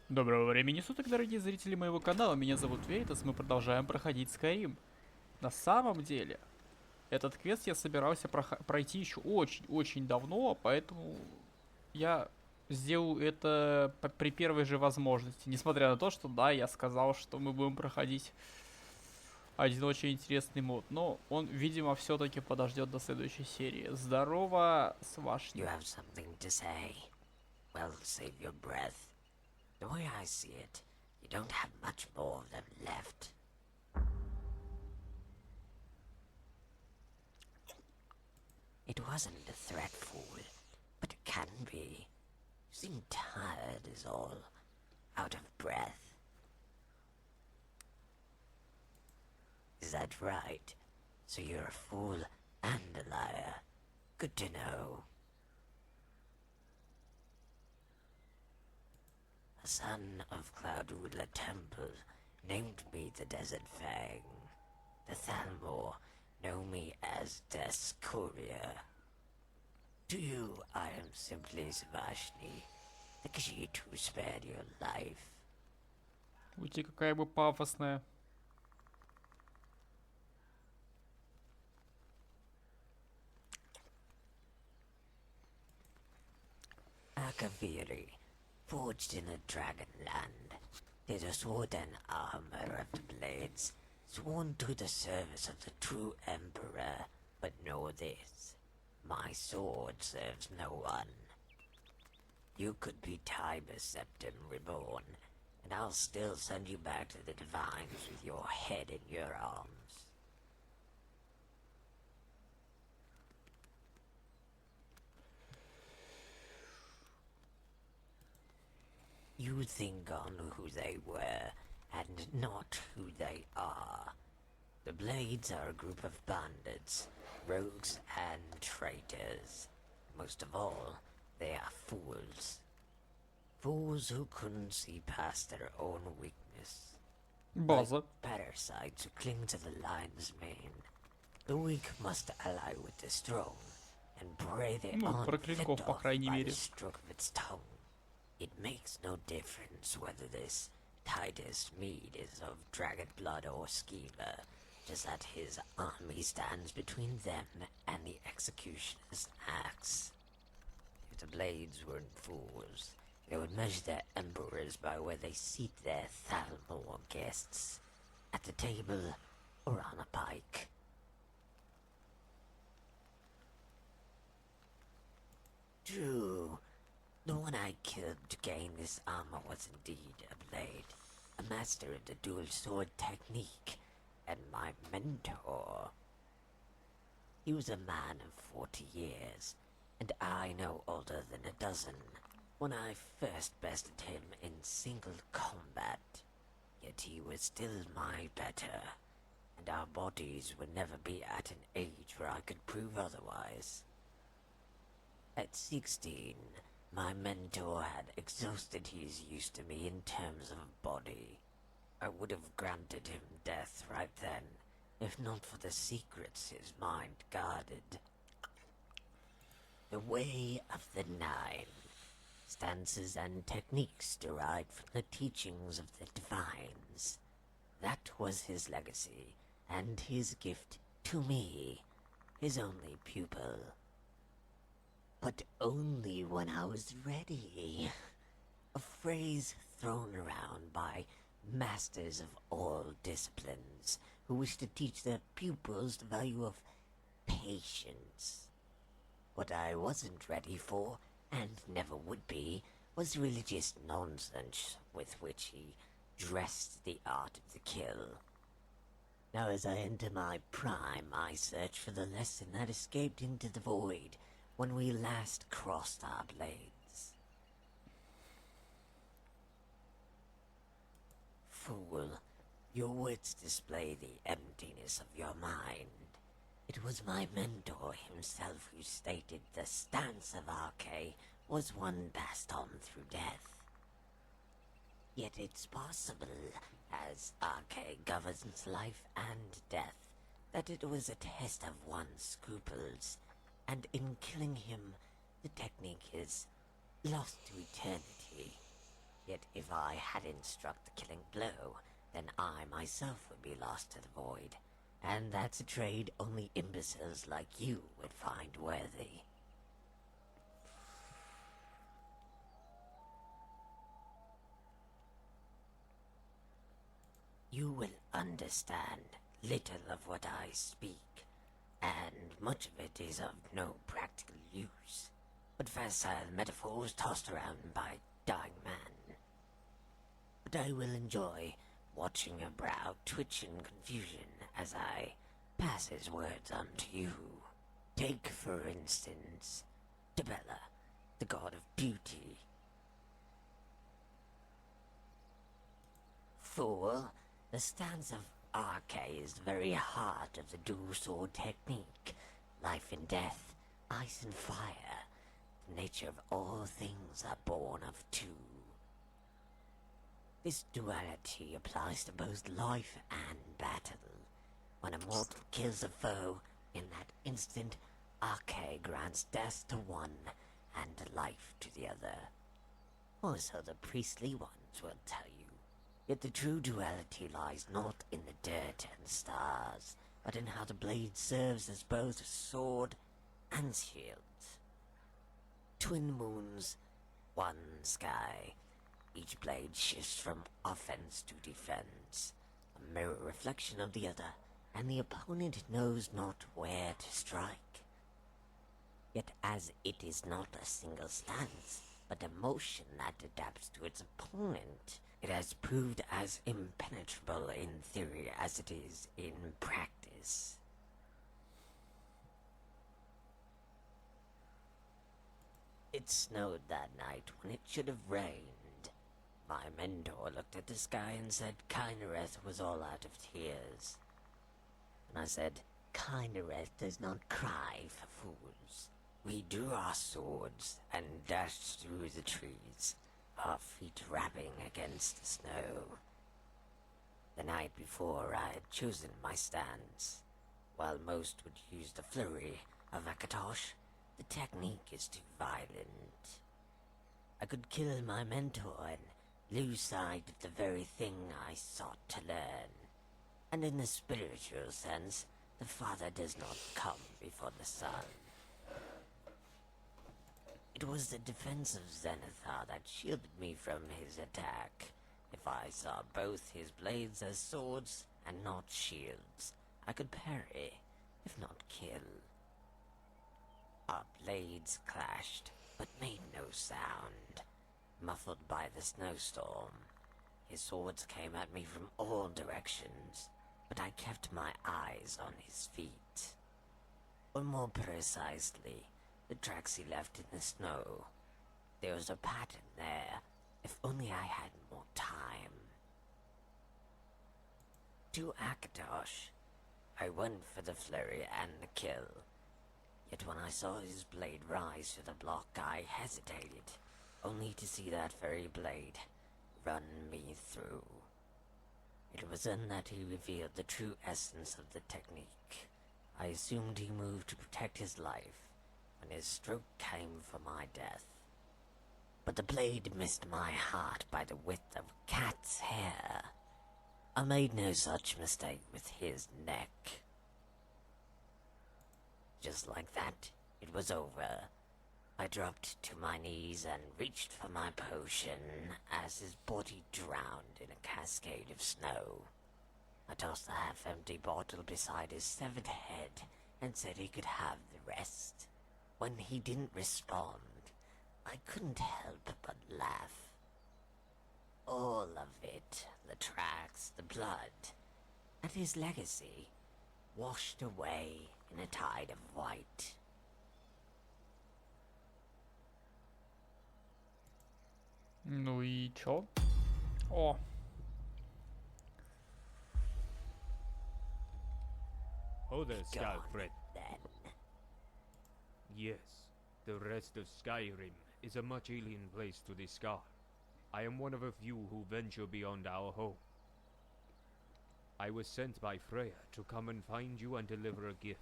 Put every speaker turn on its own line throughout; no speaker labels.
Доброго времени суток, дорогие зрители моего канала. Меня зовут Веритас, мы продолжаем проходить Skyrim. На самом деле, этот квест я собирался пройти еще очень-очень давно, поэтому я сделаю это при первой же возможности. Несмотря на то, что да, я сказал, что мы будем проходить один очень интересный мод, но он, видимо, все-таки подождет до следующей серии. Здорово,
You
свашник.
have something to say? Well, save your breath. The way I see it, you don't have much more of them left. It wasn't a threat, fool, but it can be. You seem tired is all. Out of breath. Is that right? So you're a fool and a liar. Good to know. A son of Cloud Ruler Temple named me the Desert Fang. The Thalmor know me as Death's Courier. To you, I am simply Savashni, the Khajiit who spared your life.
Ути, какая бы пафосная.
Akaviri, forged in a dragon land, did a sword and armor of the blades, sworn to the service of the true Emperor. But know this, my sword serves no one. You could be Tiber Septim reborn, and I'll still send you back to the Divines with your head in your arms. You think on who they were, and not who they are. The Blades are a group of bandits, rogues and traitors. Most of all, they are fools. Fools who couldn't see past their own weakness. Like
База.
parasites who cling to the lion's mane. The weak must ally with the strong, and pray they
Ну,
aren't
про
flipped
клинков, по
off
крайней
by the
мере.
stroke of its tongue. It makes no difference whether this Titus Mead is of dragon blood or schemer, just that his army stands between them and the executioner's axe. If the Blades weren't fools, they would measure their emperors by where they seat their Thalmor guests, at the table or on a pike. True, the one I killed to gain this armor was indeed a blade, a master of the dual sword technique, and my mentor. He was a man of 40 years, and I no older than a dozen, when I first bested him in single combat. Yet he was still my better, and our bodies would never be at an age where I could prove otherwise. At 16, my mentor had exhausted his use to me in terms of body. I would have granted him death right then, if not for the secrets his mind guarded. The Way of the Nine. Stances and techniques derived from the teachings of the Divines. That was his legacy, and his gift to me, his only pupil. But only when I was ready. A phrase thrown around by masters of all disciplines who wish to teach their pupils the value of patience. What I wasn't ready for, and never would be, was religious nonsense with which he dressed the art of the kill. Now as I enter my prime, I search for the lesson that escaped into the void when we last crossed our blades. Fool, your words display the emptiness of your mind. It was my mentor himself who stated the stance of Arche was one passed on through death. Yet it's possible, as Arche governs life and death, that it was a test of one's scruples, and in killing him, the technique is lost to eternity. Yet if if I hadn't struck the killing blow, then I myself would be lost to the void. And that's a trade only imbeciles like you would find worthy. You will understand little of what I speak, and much of it is of no practical use, but facile metaphors tossed around by dying man. But I will enjoy watching your brow twitch in confusion as I pass his words on to you. Take, for instance, Debella, the god of beauty. Fool, the stance of Arche is the very heart of the dual sword technique. Life and death, ice and fire. The nature of all things are born of two. This duality applies to both life and battle. When a mortal kills a foe, in that instant, Arche grants death to one and life to the other. Or so the priestly ones will tell you. Yet the true duality lies not in the dirt and stars, but in how the blade serves as both sword and shield. Twin moons, one sky. Each blade shifts from offense to defense, a mirror reflection of the other, and the opponent knows not where to strike. Yet as it is not a single stance, but a motion that adapts to its opponent, it has proved as impenetrable in theory as it is in practice. It snowed that night when it should have rained. My mentor looked at the sky and said Kindereth was all out of tears. And I said, Kindereth does not cry for fools. We drew our swords and dashed through the trees, our feet rapping against the snow. The night before I had chosen my stance. While most would use the flurry of Akatosh, the technique is too violent. I could kill my mentor and lose sight of the very thing I sought to learn. And in the spiritual sense, the Father does not come before the Son. It was the defense of Zenithar that shielded me from his attack. If I saw both his blades as swords and not shields, I could parry, if not kill. Our blades clashed, but made no sound. Muffled by the snowstorm, his swords came at me from all directions, but I kept my eyes on his feet. Or more precisely, the tracks he left in the snow. There was a pattern there, if only I had more time. To Akatosh, I went for the flurry and the kill. Yet when I saw his blade rise to the block, I hesitated, only to see that very blade run me through. It was then that he revealed the true essence of the technique. I assumed he moved to protect his life, when his stroke came for my death. But the blade missed my heart by the width of a cat's hair. I made no such mistake with his neck. Just like that, it was over. I dropped to my knees and reached for my potion as his body drowned in a cascade of snow. I tossed the half-empty bottle beside his severed head and said he could have the rest. When he didn't respond, I couldn't help but laugh. All of it, the tracks, the blood, and his legacy, washed away in a tide of white.
Ну и чё? О!
Oh there,
Gone
Skyfred.
then.
Yes, the rest of Skyrim is a much alien place to this Scar. I am one of a few who venture beyond our home. I was sent by Freya to come and find you and deliver a gift.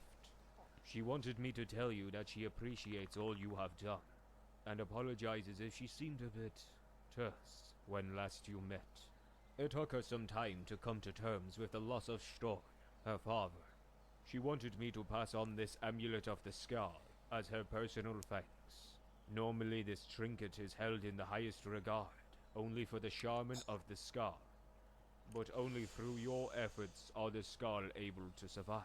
She wanted me to tell you that she appreciates all you have done, and apologizes if she seemed a bit terse. when last you met. It took her some time to come to terms with the loss of Stor, her father. She wanted me to pass on this amulet of the scar as her personal thanks. Normally this trinket is held in the highest regard, only for the shaman of the scar. But only through your efforts are the scar able to survive.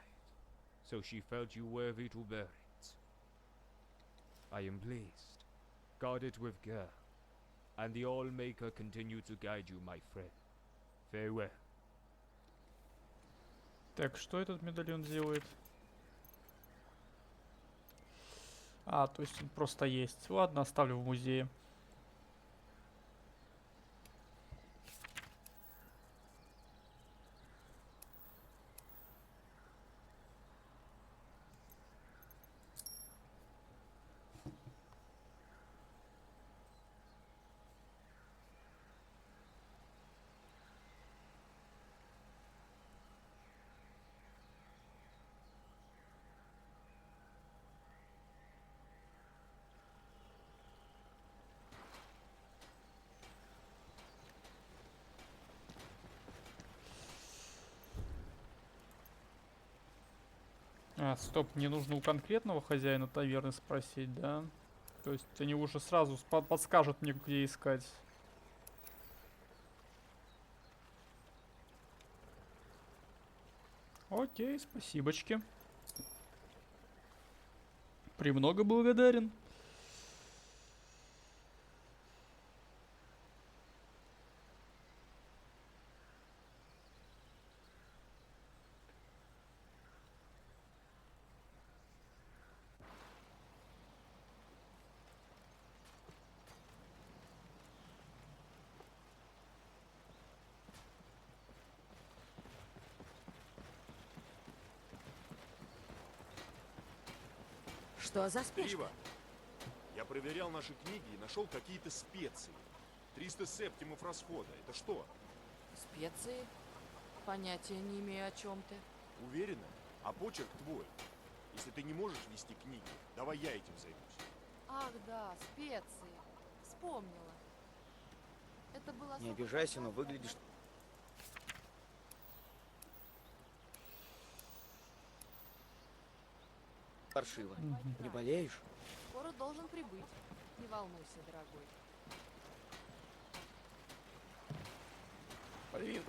So she felt you worthy to bear it. I am pleased. Guard it with care, and the All-Maker continue to guide you, my friend. Farewell.
Так, что этот медальон делает? А, то есть он просто есть. Ладно, оставлю в музее. А, стоп, мне нужно у конкретного хозяина таверны спросить, да? То есть они уже сразу подскажут мне, где искать. Окей, спасибочки. Премного благодарен.
Что за спешка?
Пиво. Я проверял наши книги и нашел какие-то специи. 300 септимов расхода. Это что?
Специи? Понятия не имею, о чем ты.
Уверена? А почерк твой. Если ты не можешь вести книги, давай я этим займусь.
Ах да, специи. Вспомнила. Это было...
Не обижайся, но выглядишь... паршиво. Не болеешь?
Скоро должен прибыть. Не волнуйся, дорогой.
Блин.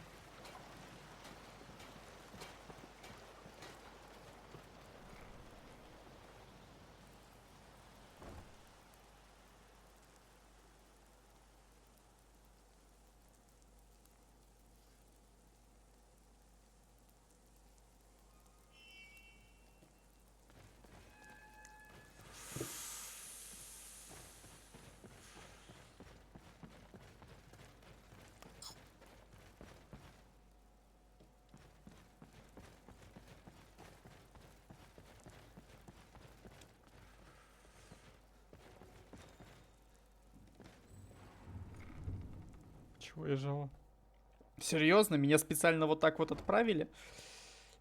Чего я жал? Серьезно? Меня специально вот так вот отправили?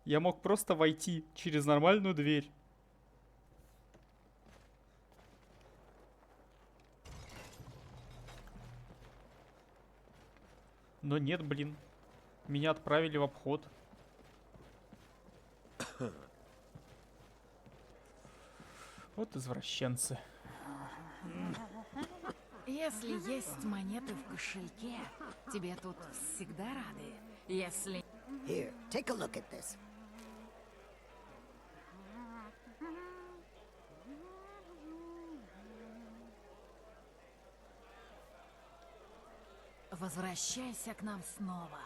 Я мог просто войти через нормальную дверь. Но нет, блин. Меня отправили в обход. Вот извращенцы.
Если есть монеты в кошельке, тебе тут всегда рады. Если...
Here, take a look at this.
Возвращайся к нам снова.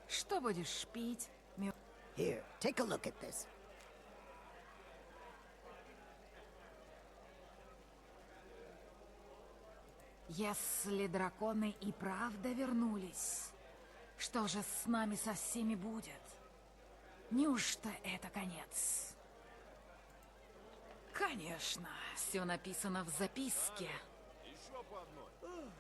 Что будешь пить?
Here, take a look at this.
Если драконы и правда вернулись, что же с нами со всеми будет? Неужто это конец? Конечно, все написано в записке.
Еще по одной.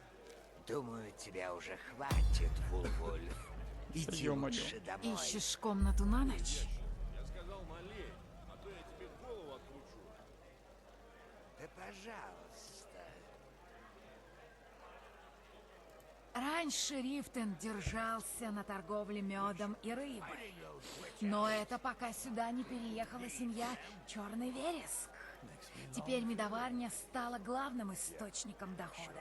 Думаю, тебя уже хватит, Вулвульф. Иди
Ё-моё.
лучше домой.
Ищешь комнату на ночь?
Я сказал налей, а то я тебе голову откручу.
Да пожалуйста.
Раньше Рифтен держался на торговле медом и рыбой. Но это пока сюда не переехала семья Черный Вереск. Теперь медоварня стала главным источником дохода.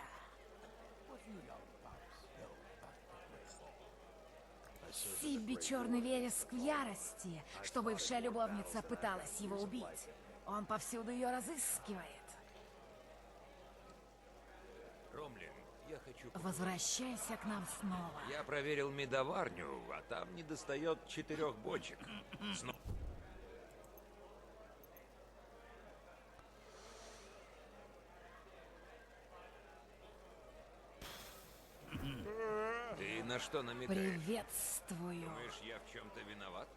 Сибби Черный Вереск в ярости, что бывшая любовница пыталась его убить. Он повсюду ее разыскивает.
Ромлин, я хочу...
Возвращайся к нам снова.
Я проверил медоварню, а там недостает 4 бочек. Ты на что намекаешь?
Приветствую.
Думаешь, я в чем-то виноват?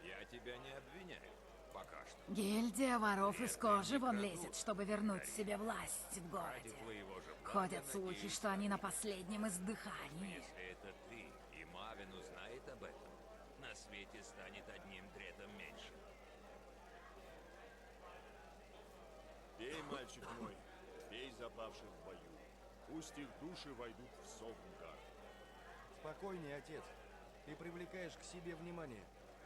Я тебя не обвиняю. Пока что.
Гильдия воров из кожи вон лезет, чтобы вернуть себе власть в городе.
Ради твоего же блага,
Ходят слухи,
надеюсь,
что они на последнем издыхании.
Если это ты и Мавин узнает об этом, на свете станет одним дредом меньше.
Пей, мальчик мой, пей за павших в бою. Пусть их души войдут в Совнгар.
Спокойнее, отец. Ты привлекаешь к себе внимание.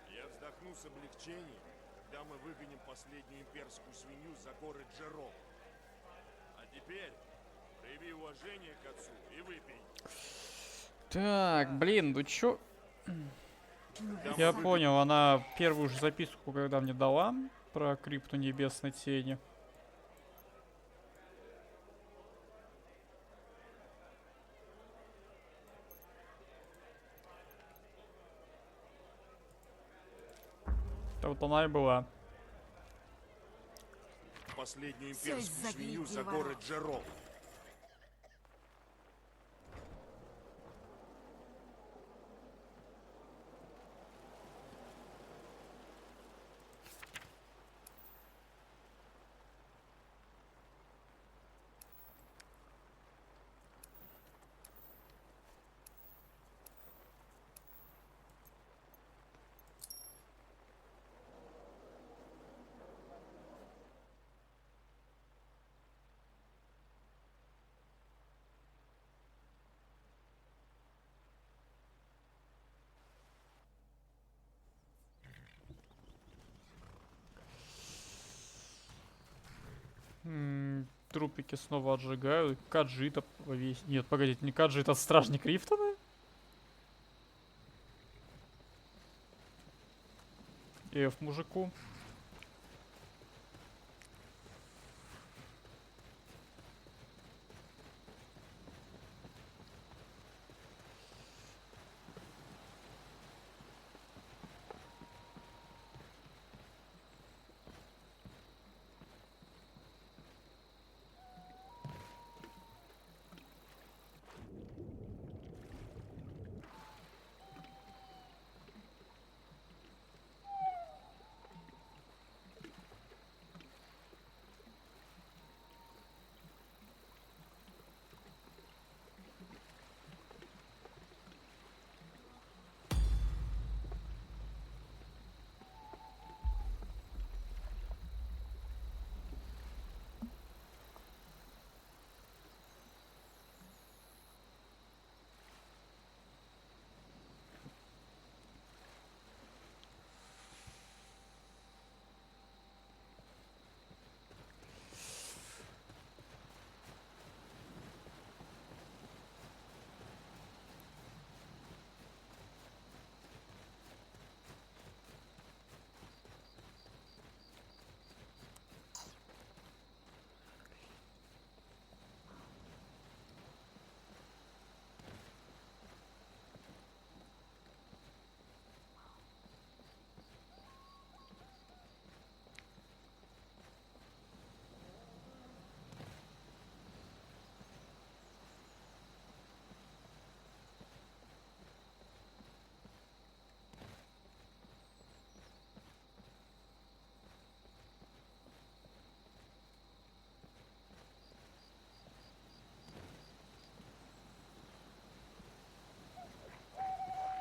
Я вздохну с облегчением, когда мы выгоним последнюю имперскую свинью за город Джером. А теперь прояви уважение к отцу и выпей.
Так, блин, ну чё? Я понял, она первую же записку когда мне дала про крипту небесной тени. Это вот она и была.
Последнюю
Всё
имперскую
из-за
свинью
гильдии
за
воров.
город Джером.
Трупики снова отжигают. Каджита повесь. Нет, погодите, не Каджит, а стражник Рифтона? F мужику.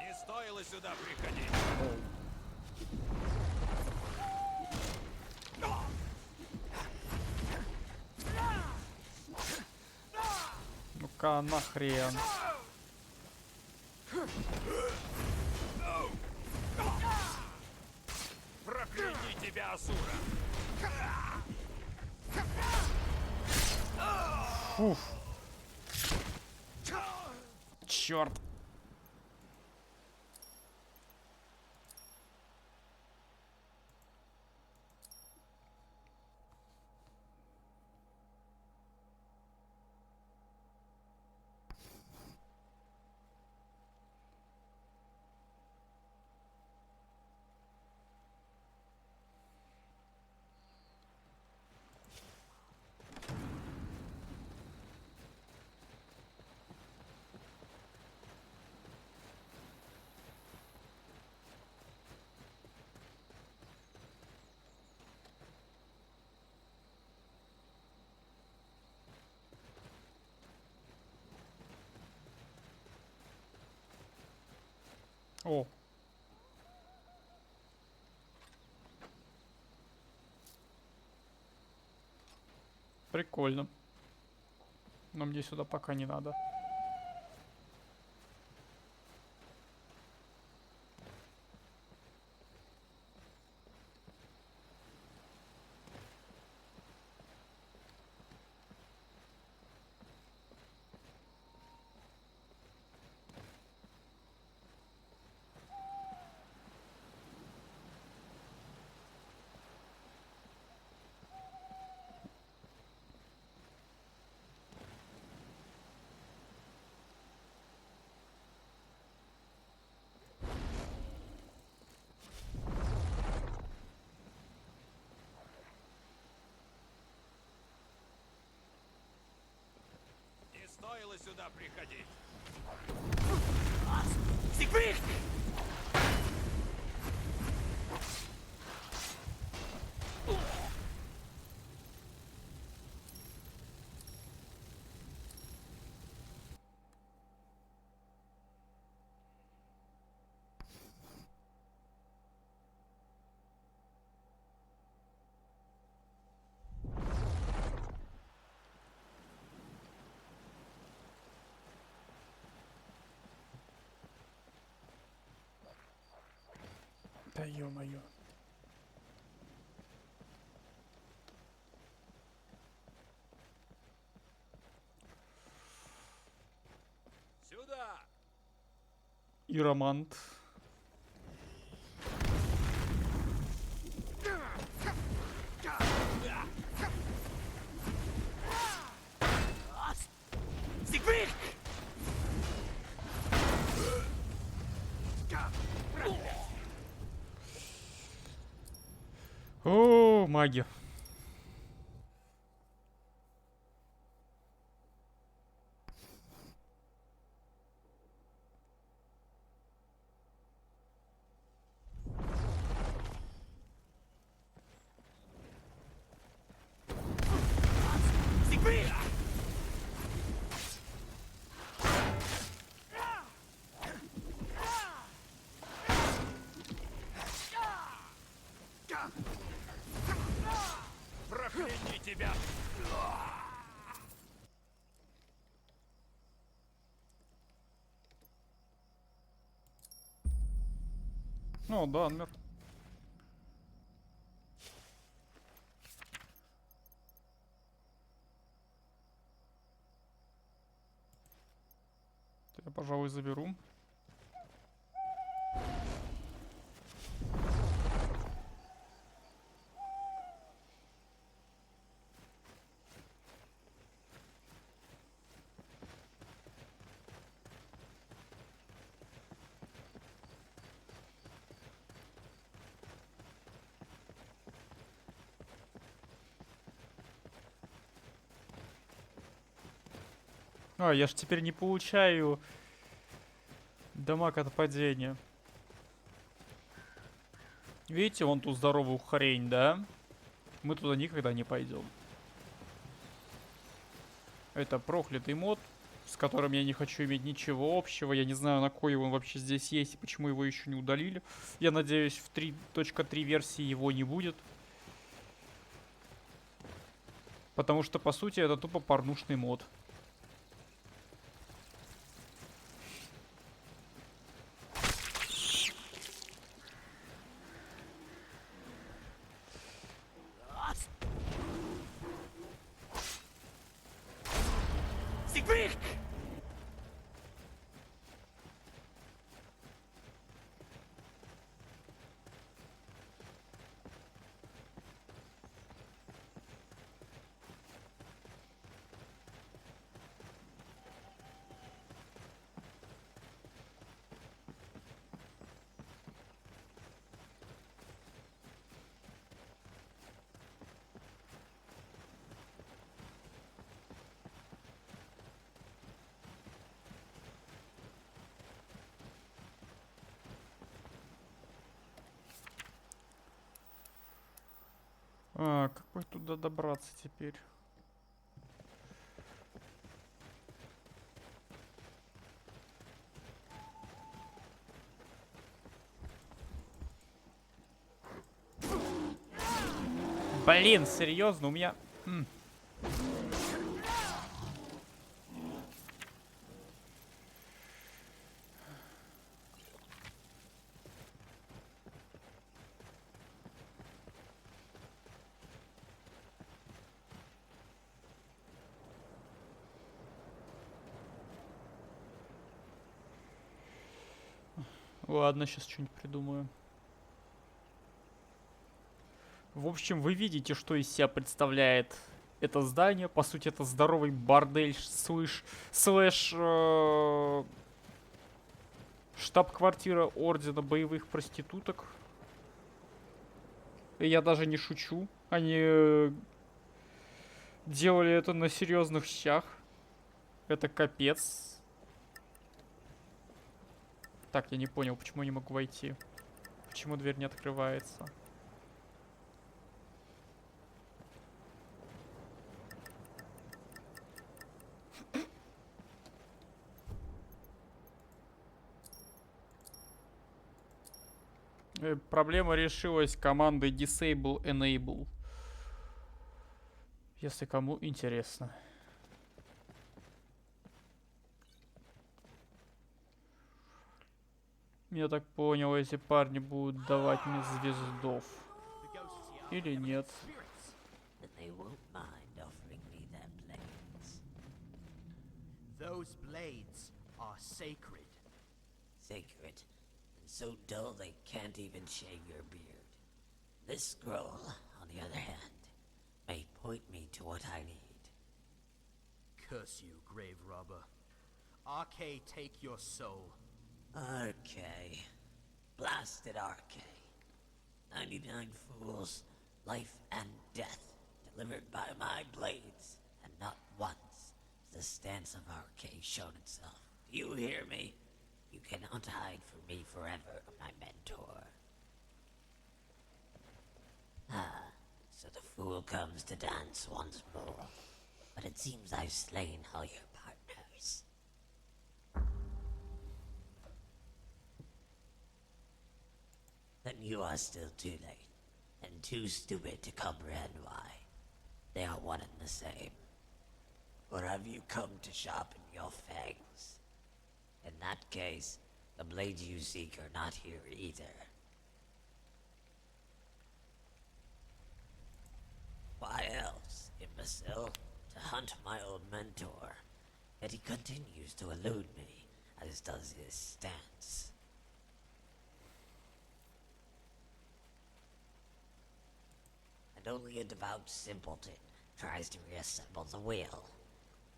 Не стоило сюда приходить.
Ну-ка, нахрен.
Прокляни тебя, Асура!
Фух. Черт. О. Прикольно. Но мне сюда пока не надо.
Не стоило сюда приходить.
Да ё-моё.
Сюда!
Иромант. О, маги.
Прокляни тебя!
О, да, он мертв. Я, пожалуй, заберу. А, я ж теперь не получаю дамаг от падения. Видите, вон ту здоровую хрень, да? Мы туда никогда не пойдем. Это проклятый мод, с которым я не хочу иметь ничего общего. Я не знаю, на кой он вообще здесь есть и почему его еще не удалили. Я надеюсь, в 3.3 версии его не будет. Потому что, по сути, это тупо порнушный мод. Как бы туда добраться теперь? Блин, серьезно, у меня... Ладно, сейчас что-нибудь придумаю. В общем, вы видите, что из себя представляет это здание. По сути, это здоровый бордель, слэш штаб-квартира Ордена Боевых Проституток. И я даже не шучу. Они делали это на серьезных щах. Это капец. Так, я не понял, почему я не могу войти. Почему дверь не открывается? Проблема решилась командой Disable Enable. Если кому интересно. Я так понял, эти парни будут давать мне звездов. Или нет?
Then they won't mind offering me their blades.
Those blades are sacred.
Sacred, and so dull they can't even shave your beard. This scroll, on the other hand, may point me to what I need.
Curse you, grave robber. Arcade take your soul.
Arcade. Blasted Arcade. 99 fools, life and death, delivered by my blades, and not once has the stance of Arcade shown itself. Do you hear me? You cannot hide from me forever, my mentor. Ah, so the fool comes to dance once more. But it seems I've slain all your partners. Then you are still too late, and too stupid to comprehend why. They are one and the same. Or have you come to sharpen your fangs? In that case, the blades you seek are not here either. Why else, imbecile, to hunt my old mentor? Yet he continues to elude me, as does his stance. And only a devout simpleton tries to reassemble the wheel.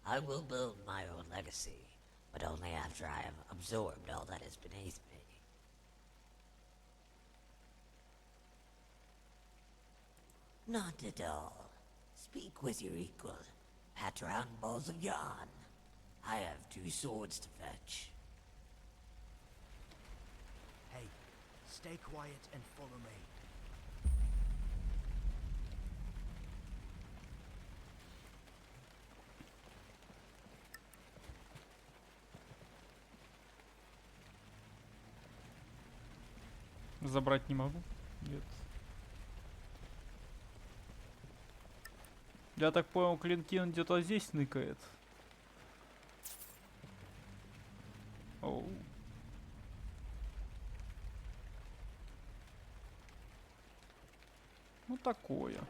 I will build my own legacy, but only after I have absorbed all that is beneath me. Not at all. Speak with your equal. Pat round balls of yarn. I have 2 swords to fetch.
Hey, stay quiet and follow me.
Забрать не могу? Нет. Я так понял, клинки он где-то здесь ныкает. Оу. Ну такое.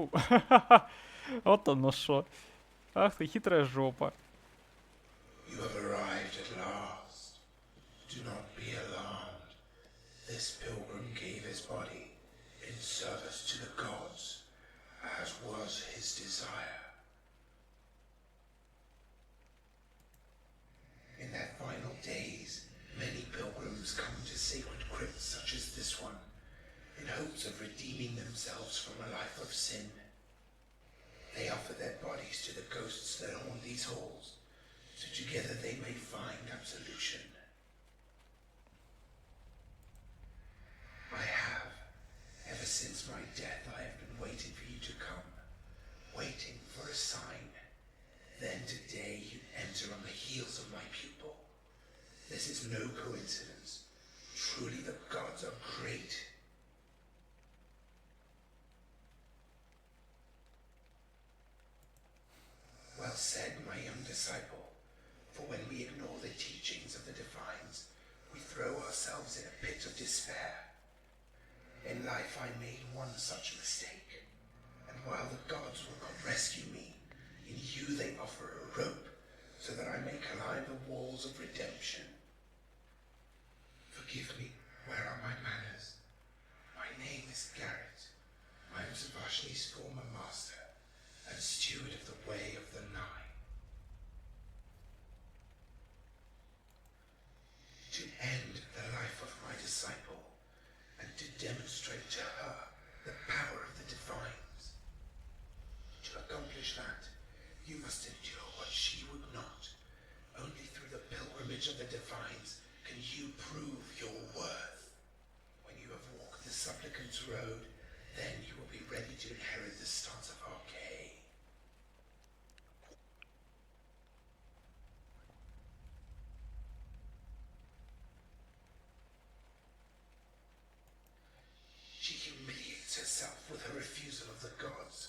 пойду. Вот оно шо. Ах ты хитрая жопа.
You have arrived at last. Do not be alarmed. This pilgrim gave his body in service to the gods, as was his desire. In their final days, many pilgrims come to sacred crypts such as this one, in hopes of redeeming themselves from a life of sin. They offer their bodies to the ghosts that haunt these halls, so together they may find absolution. I have, ever since my death, I have been waiting for you to come, waiting for a sign. Then today you enter on the heels of my pupil. This is no coincidence. Truly the gods are great. Well said, my young disciple, for when we ignore the teachings of the divines, we throw ourselves in a pit of despair. In life I made one such mistake, and while the gods will not rescue me, in you they offer a rope so that I may climb the walls of redemption. Forgive me, where are my manners? My name is Garrett. I am Savashni's former master and steward of the way of the Nine. To end the life of my disciple and to demonstrate to her the power of the divines. To accomplish that, you must endure what she would not. Only through the pilgrimage of the divines can you prove your worth. When you have walked the supplicant's road, then you will be ready to inherit the stance of Arcade. She humiliates herself with her refusal of the gods.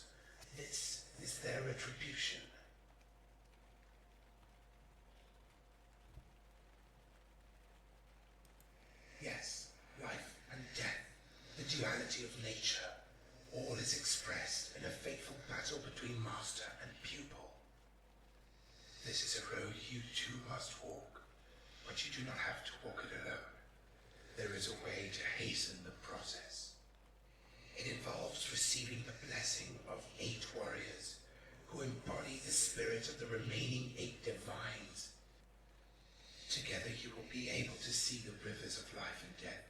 This is their retribution. Yes, life and death, the duality of nature, all is expressed in a fateful battle between master and pupil. This is a road you too must walk, but you do not have to walk it alone. There is a way to hasten the process. It involves receiving the blessing of 8 warriors who embody the spirit of the remaining 8 divines. Together you will be able to see the rivers of life and death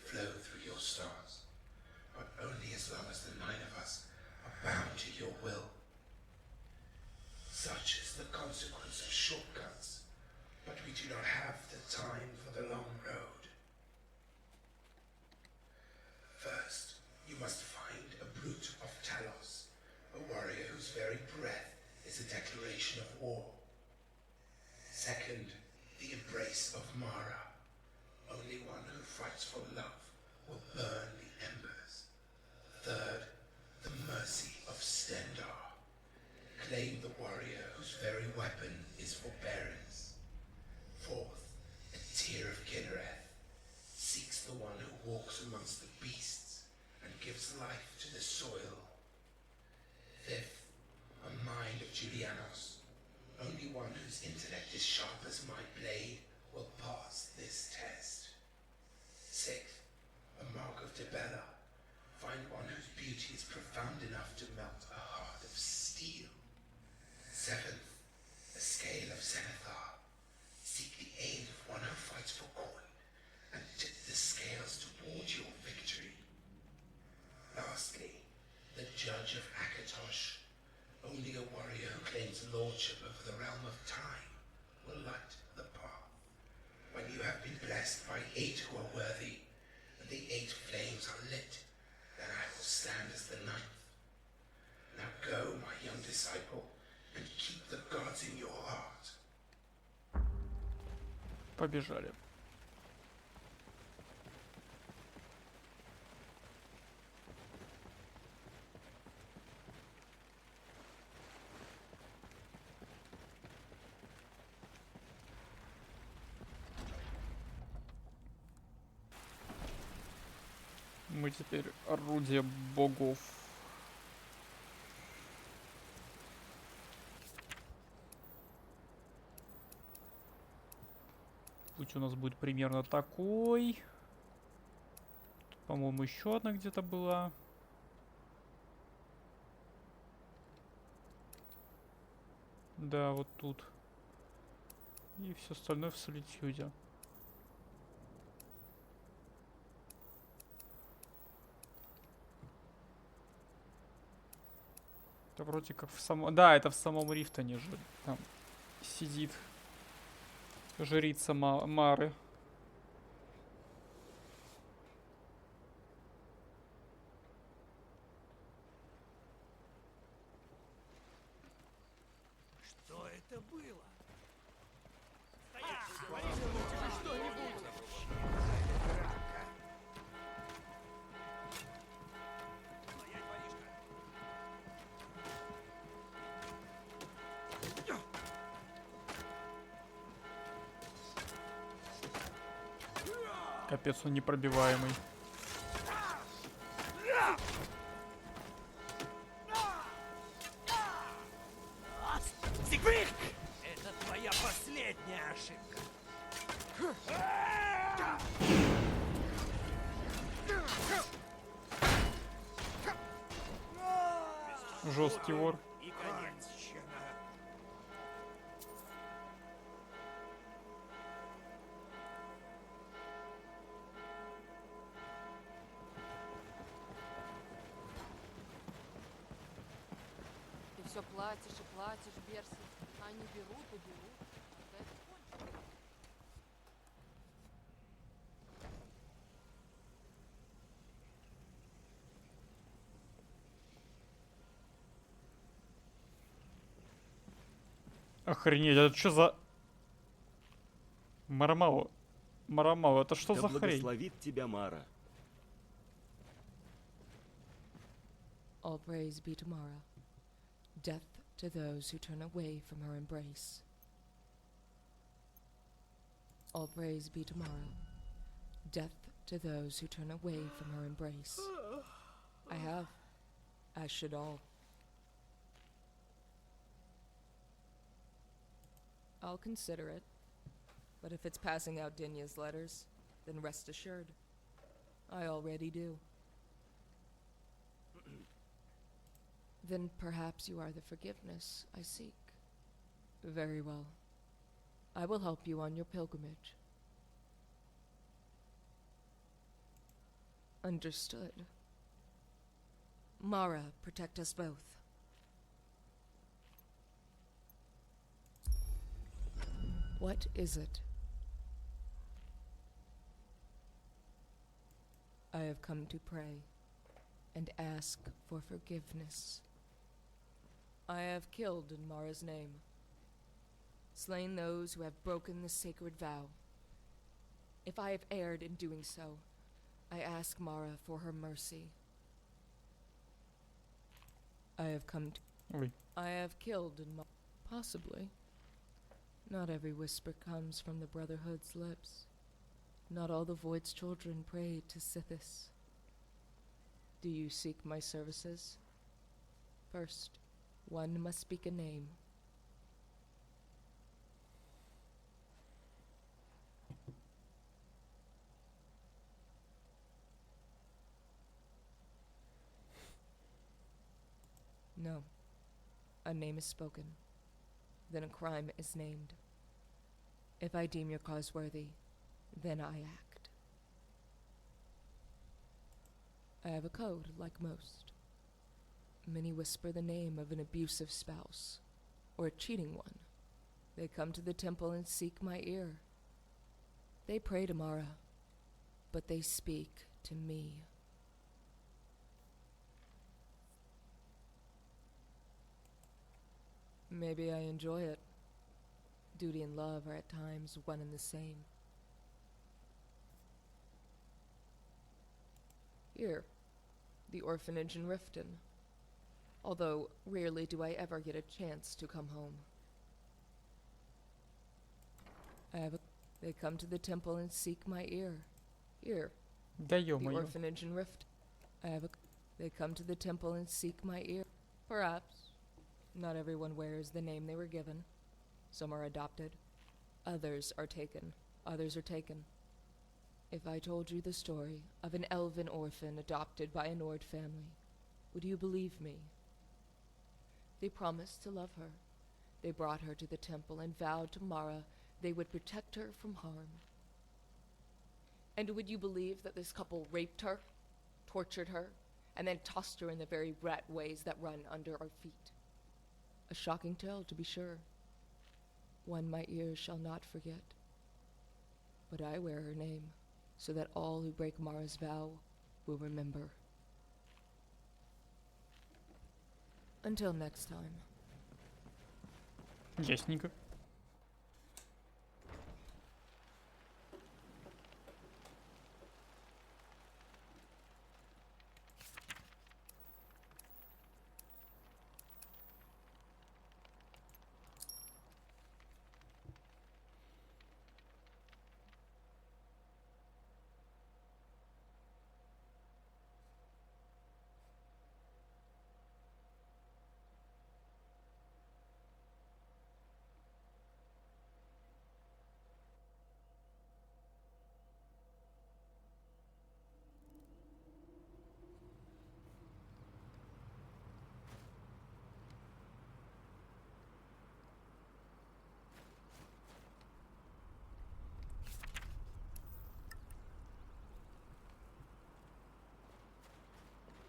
flow through your stars, but only as long as the 9 of us are bound to your will. Such is the consequence of shortcuts, but we do not have the time for the long road. First, you must find a brute of Talos, a warrior whose very breath is a declaration of war. Second, the embrace of Mara. Only one who fights for love will burn the embers. Third, the mercy of Stendar. Claim the warrior whose very weapon is forbearance. Fourth, a tear of Kinnereth seeks the one who walks amongst the beasts and gives life to the soil. Fifth, a mind of Julianos. Only one whose intellect is sharp as my blade will pass this test. Sixth, a mark of Debella. Find one whose beauty is profound enough to melt a heart of steel. Seventh, a scale of Zenithar. Seek the aid of one who fights for coin and tip the scales toward your victory. Lastly, the judge of Akatosh. Only a warrior who claims lordship over the realm of time will light the path. When you have been blessed by 8 who are worthy, and the 8 flames are lit, then I will stand as the 9th. Now go, my young disciple, and keep the gods in your heart.
Побежали. Мы теперь орудие богов. у нас будет примерно такой. По-моему, еще одна где-то была. Да, вот тут. И все остальное в солитюде. Это вроде как в самом... Да, это в самом Рифтоне же. Там сидит жрица Мары.
Что это было?
Капец, он непробиваемый.
Это твоя последняя ошибка.
Жесткий вор.
И конец.
Ты все платишь и платишь, Берси. А они берут и берут. Да это кончено.
Охренеть, это что за... Марамау. Марамау, это что за хрень?
Благословит тебя Мара.
All praise be to Mara. Death to those who turn away from her embrace. All praise be to Mara. Death to those who turn away from her embrace. I have, as should all. I'll consider it. But if it's passing out Dinya's letters, then rest assured, I already do. Then perhaps you are the forgiveness I seek. Very well. I will help you on your pilgrimage. Understood. Mara, protect us both. What is it? I have come to pray and ask for forgiveness. I have killed in Mara's name, slain those who have broken the sacred vow. If I have erred in doing so, I ask Mara for her mercy. I have come to...
Ой.
I have killed in Mara... Possibly. Not every whisper comes from the Brotherhood's lips. Not all the Void's children pray to Sithis. Do you seek my services? First, one must speak a name. No. A name is spoken. Then a crime is named. If I deem your cause worthy, then I act. I have a code, like most. Many whisper the name of an abusive spouse, or a cheating one. They come to the temple and seek my ear. They pray to Mara, but they speak to me. Maybe I enjoy it. Duty and love are at times one and the same. Here, the orphanage in Riften. Although rarely do I ever get a chance to come home. They come to the temple and seek my ear. Here,
Да
the
ё-моё.
orphanage in Rift. They come to the temple and seek my ear. Perhaps. Not everyone wears the name they were given. Some are adopted. Others are taken. Others are taken. If I told you the story of an elven orphan adopted by a Nord family, would you believe me? They promised to love her. They brought her to the temple and vowed to Mara they would protect her from harm. And would you believe that this couple raped her, tortured her, and then tossed her in the very rat ways that run under our feet? A shocking tale, to be sure. One my ears shall not forget. But I wear her name, so that all who break Mara's vow will remember. Until next time.
Ясненько.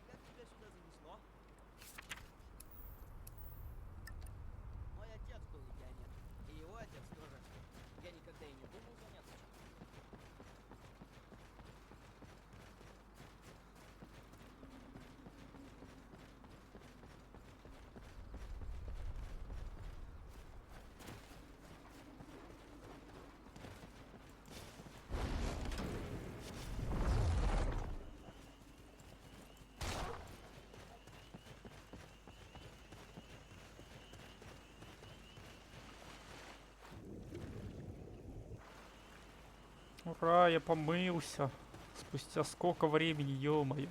Как тебя сюда занесло? Мой отец был легионер, и его отец тоже. Я никогда и не думал заняться чем-то.
Ура, я помылся. Спустя сколько времени, ё-моё.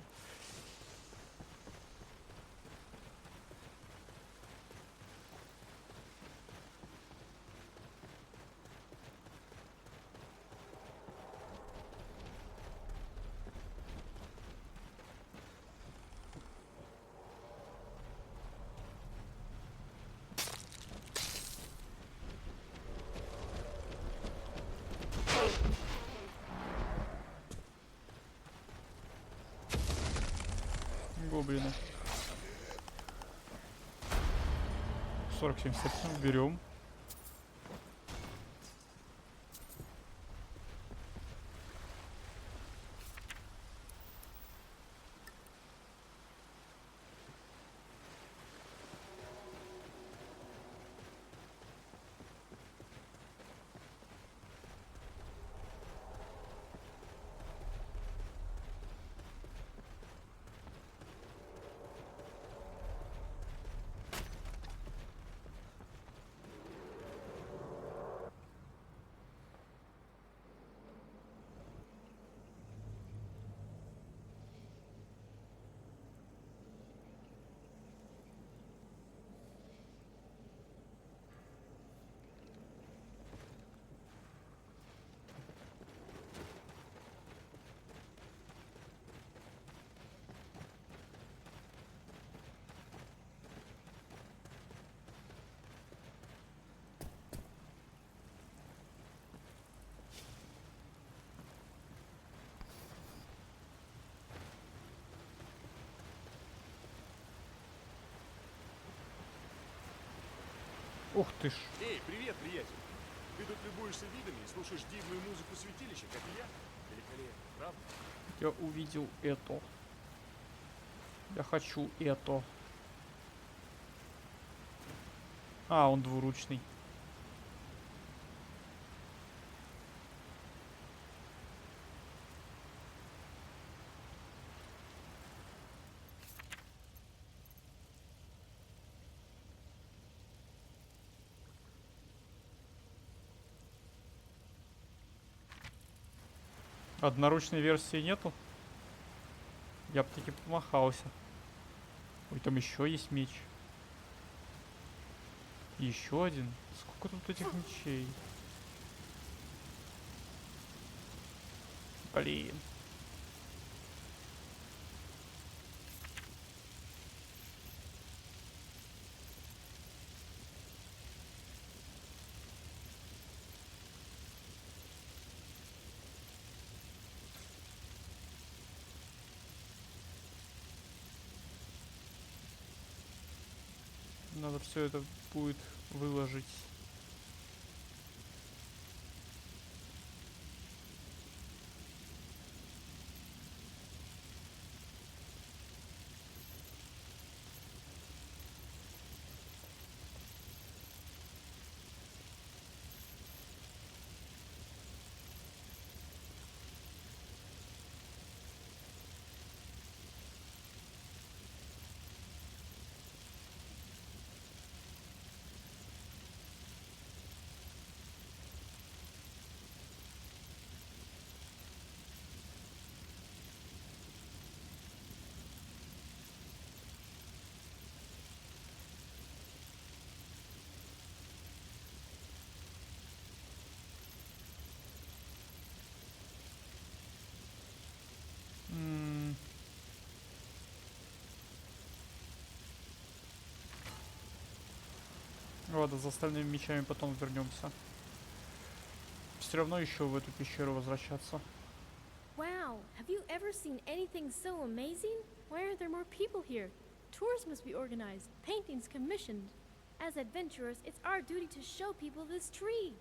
Гоблины. 47 секунд берем. Ух ты ж.
Эй, привет, приятель! Ты тут любуешься видами и слушаешь дивную музыку святилища, как и я? Великолепно, правда?
Я увидел это. Я хочу это. А, он двуручный. Одноручной версии нету? Я бы таки помахался. Ой, там еще есть меч. И еще один. Сколько тут этих мечей? Блин. Надо все это будет выложить. Ладно, за остальными мечами потом вернемся. Все равно еще в эту пещеру возвращаться.
Wow, have you ever seen anything so amazing? Why aren't there more people here? Tours must be organized, paintings commissioned. As adventurers, it's our duty to show people this tree.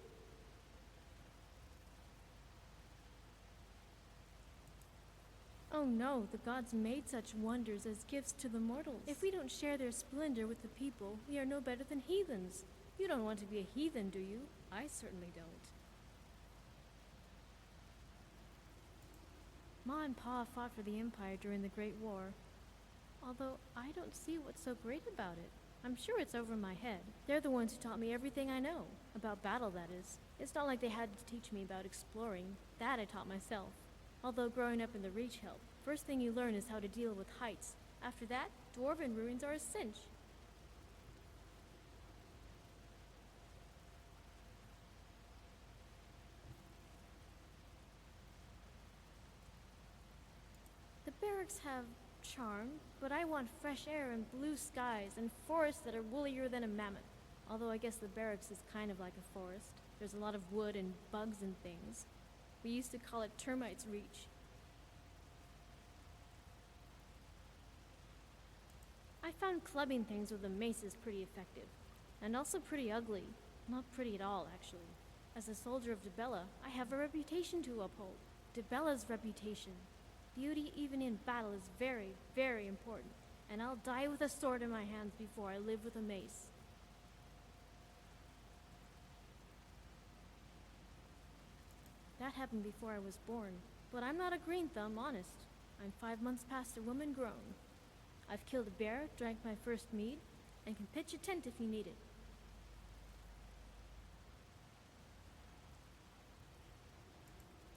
Oh no, the gods made such wonders as gifts to the mortals. If we don't share their splendor with the people, we are no better than heathens. You don't want to be a heathen, do you? I certainly don't. Ma and Pa fought for the Empire during the Great War. Although I don't see what's so great about it. I'm sure it's over my head. They're the ones who taught me everything I know. About battle, that is. It's not like they had to teach me about exploring. That I taught myself. Although growing up in the Reach helped. First thing you learn is how to deal with heights. After that, dwarven ruins are a cinch. The barracks have charm, but I want fresh air and blue skies and forests that are woollier than a mammoth. Although I guess the barracks is kind of like a forest. There's a lot of wood and bugs and things. We used to call it Termites' Reach. I found clubbing things with a mace is pretty effective. And also pretty ugly. Not pretty at all, actually. As a soldier of Dibella, I have a reputation to uphold. Dibella's reputation. Beauty even in battle is very, very important. And I'll die with a sword in my hands before I live with a mace. That happened before I was born. But I'm not a green thumb, honest. I'm 5 months past a woman grown. I've killed a bear, drank my first mead, and can pitch a tent if you need it.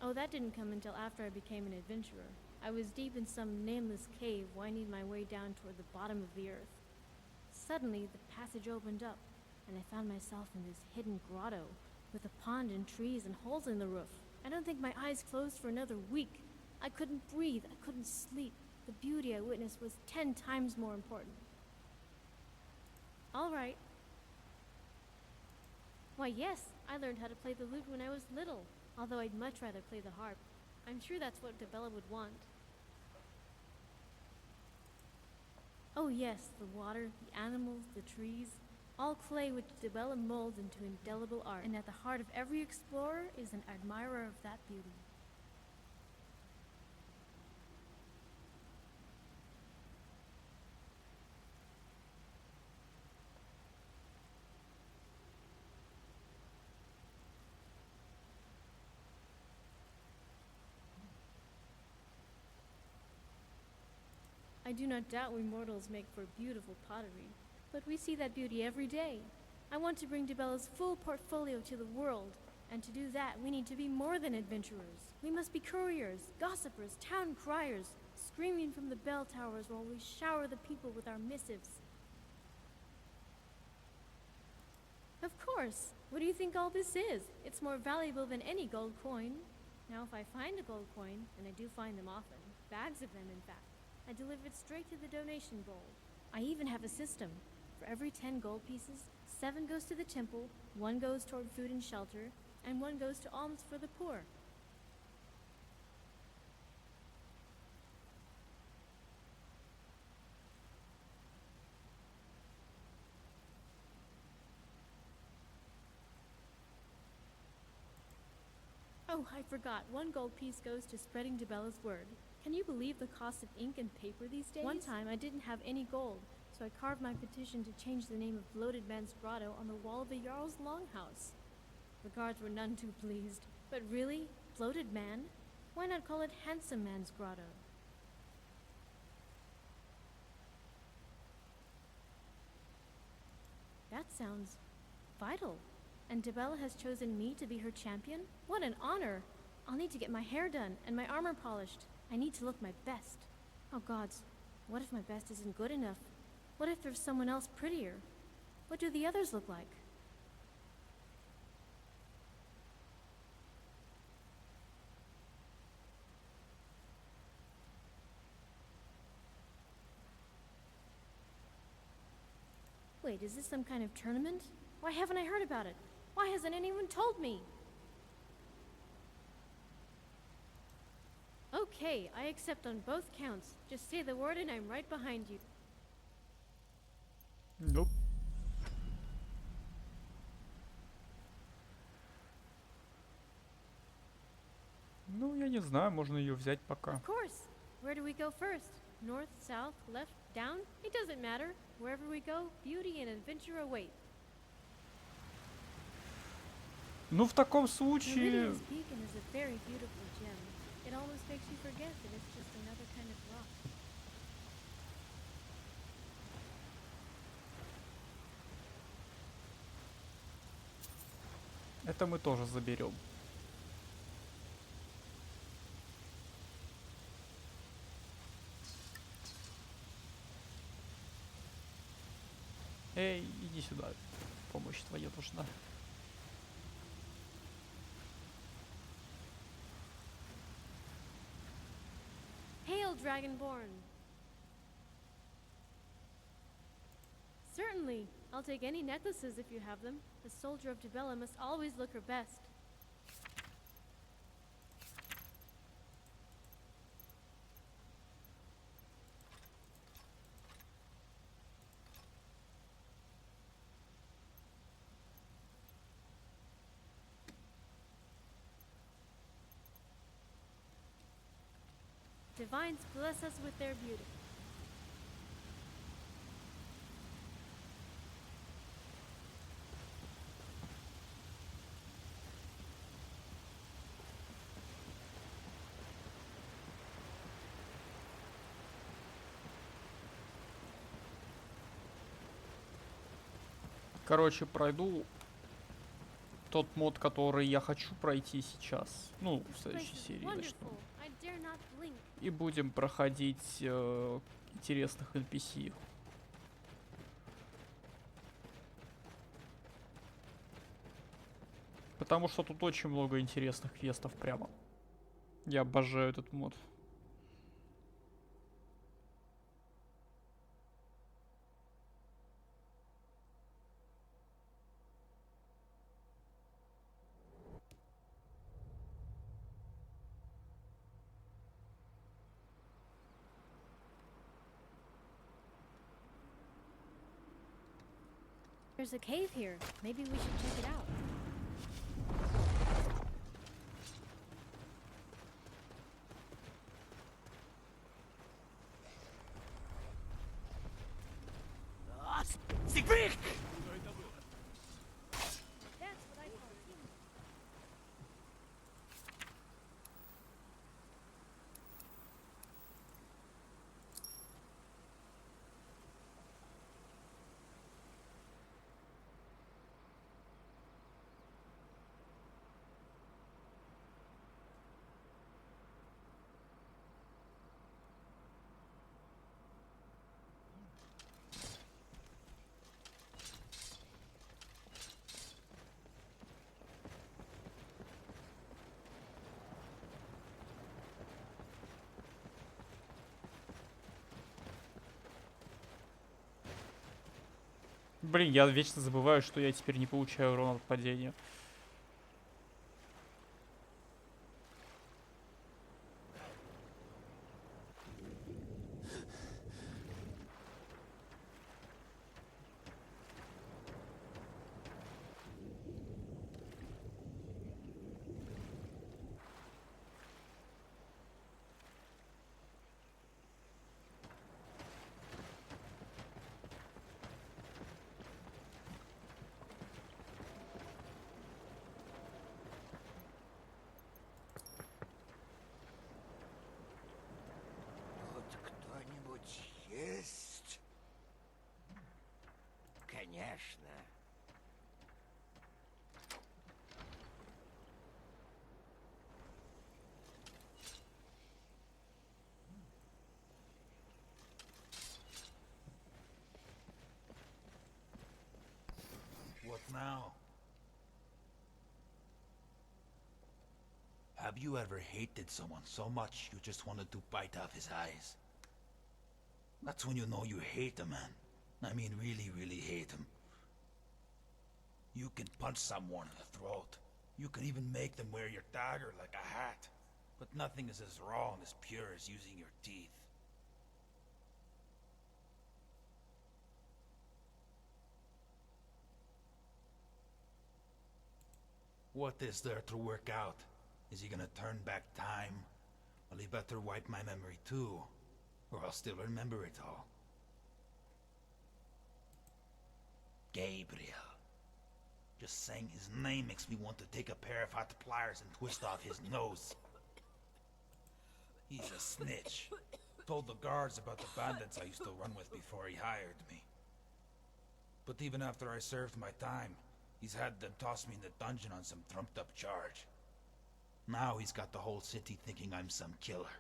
Oh, that didn't come until after I became an adventurer. I was deep in some nameless cave winding my way down toward the bottom of the earth. Suddenly, the passage opened up, and I found myself in this hidden grotto, with a pond and trees and holes in the roof. I don't think my eyes closed for another week. I couldn't breathe, I couldn't sleep. The beauty I witnessed was 10 times more important. All right. Why, yes, I learned how to play the lute when I was little, although I'd much rather play the harp. I'm sure that's what Dibella would want. Oh yes, the water, the animals, the trees, all clay which Dibella molds into indelible art. And at the heart of every explorer is an admirer of that beauty. I do not doubt we mortals make for beautiful pottery, but we see that beauty every day. I want to bring Dibella's full portfolio to the world, and to do that we need to be more than adventurers. We must be couriers, gossipers, town criers, screaming from the bell towers while we shower the people with our missives. Of course! What do you think all this is? It's more valuable than any gold coin. Now, if I find a gold coin, and I do find them often, bags of them in fact, I deliver it straight to the donation bowl. I even have a system. For every 10 gold pieces, 7 goes to the temple, 1 goes toward food and shelter, and 1 goes to alms for the poor. Oh, I forgot. 1 gold piece goes to spreading Debella's word. Can you believe the cost of ink and paper these days? One time I didn't have any gold, so I carved my petition to change the name of Bloated Man's Grotto on the wall of the Jarl's longhouse. The guards were none too pleased. But really? Bloated Man? Why not call it Handsome Man's Grotto? That sounds vital. And Debella has chosen me to be her champion? What an honor! I'll need to get my hair done and my armor polished. I need to look my best. Oh gods, what if my best isn't good enough? What if there's someone else prettier? What do the others look like? Wait, is this some kind of tournament? Why haven't I heard about it? Why hasn't anyone told me? Okay, I accept on both counts. Just say the word and I'm right behind you.
Nope. Ну, я не знаю, можно ее взять пока.
Of course. Where do we go first? North, south, left, down? It doesn't matter. Wherever we go, beauty and adventure await.
Ну, в таком случае...
Meridian's beacon is a very beautiful gem. It almost makes you forget that it's just another kind of rock.
Это мы тоже заберем. Эй, иди сюда. Помощь твоя нужна.
Hail, Dragonborn! Certainly. I'll take any necklaces if you have them. The soldier of Debella must always look her best. Divines bless us with their beauty.
Короче, пройду тот мод, который я хочу пройти сейчас. Ну, в следующей серии начну. И будем проходить интересных NPC. Потому что тут очень много интересных квестов прямо. Я обожаю этот мод.
There's a cave here. Maybe we should check it out.
Siegfried!
That's what I call teamwork.
Блин, я вечно забываю, что я теперь не получаю урона от падения.
Вот кто-нибудь есть? Конечно.
What now? Have you ever hated someone so much you just wanted to bite off his eyes? That's when you know you hate a man. I mean really, really hate him. You can punch someone in the throat. You can even make them wear your dagger like a hat. But nothing is as raw and as pure as using your teeth. What is there to work out? Is he gonna turn back time? Well, he better wipe my memory too, or I'll still remember it all. Gabriel. Just saying his name makes me want to take a pair of hot pliers and twist off his nose. He's a snitch. Told the guards about the bandits I used to run with before he hired me. But even after I served my time, he's had them toss me in the dungeon on some trumped up charge. Now he's got the whole city thinking I'm some killer.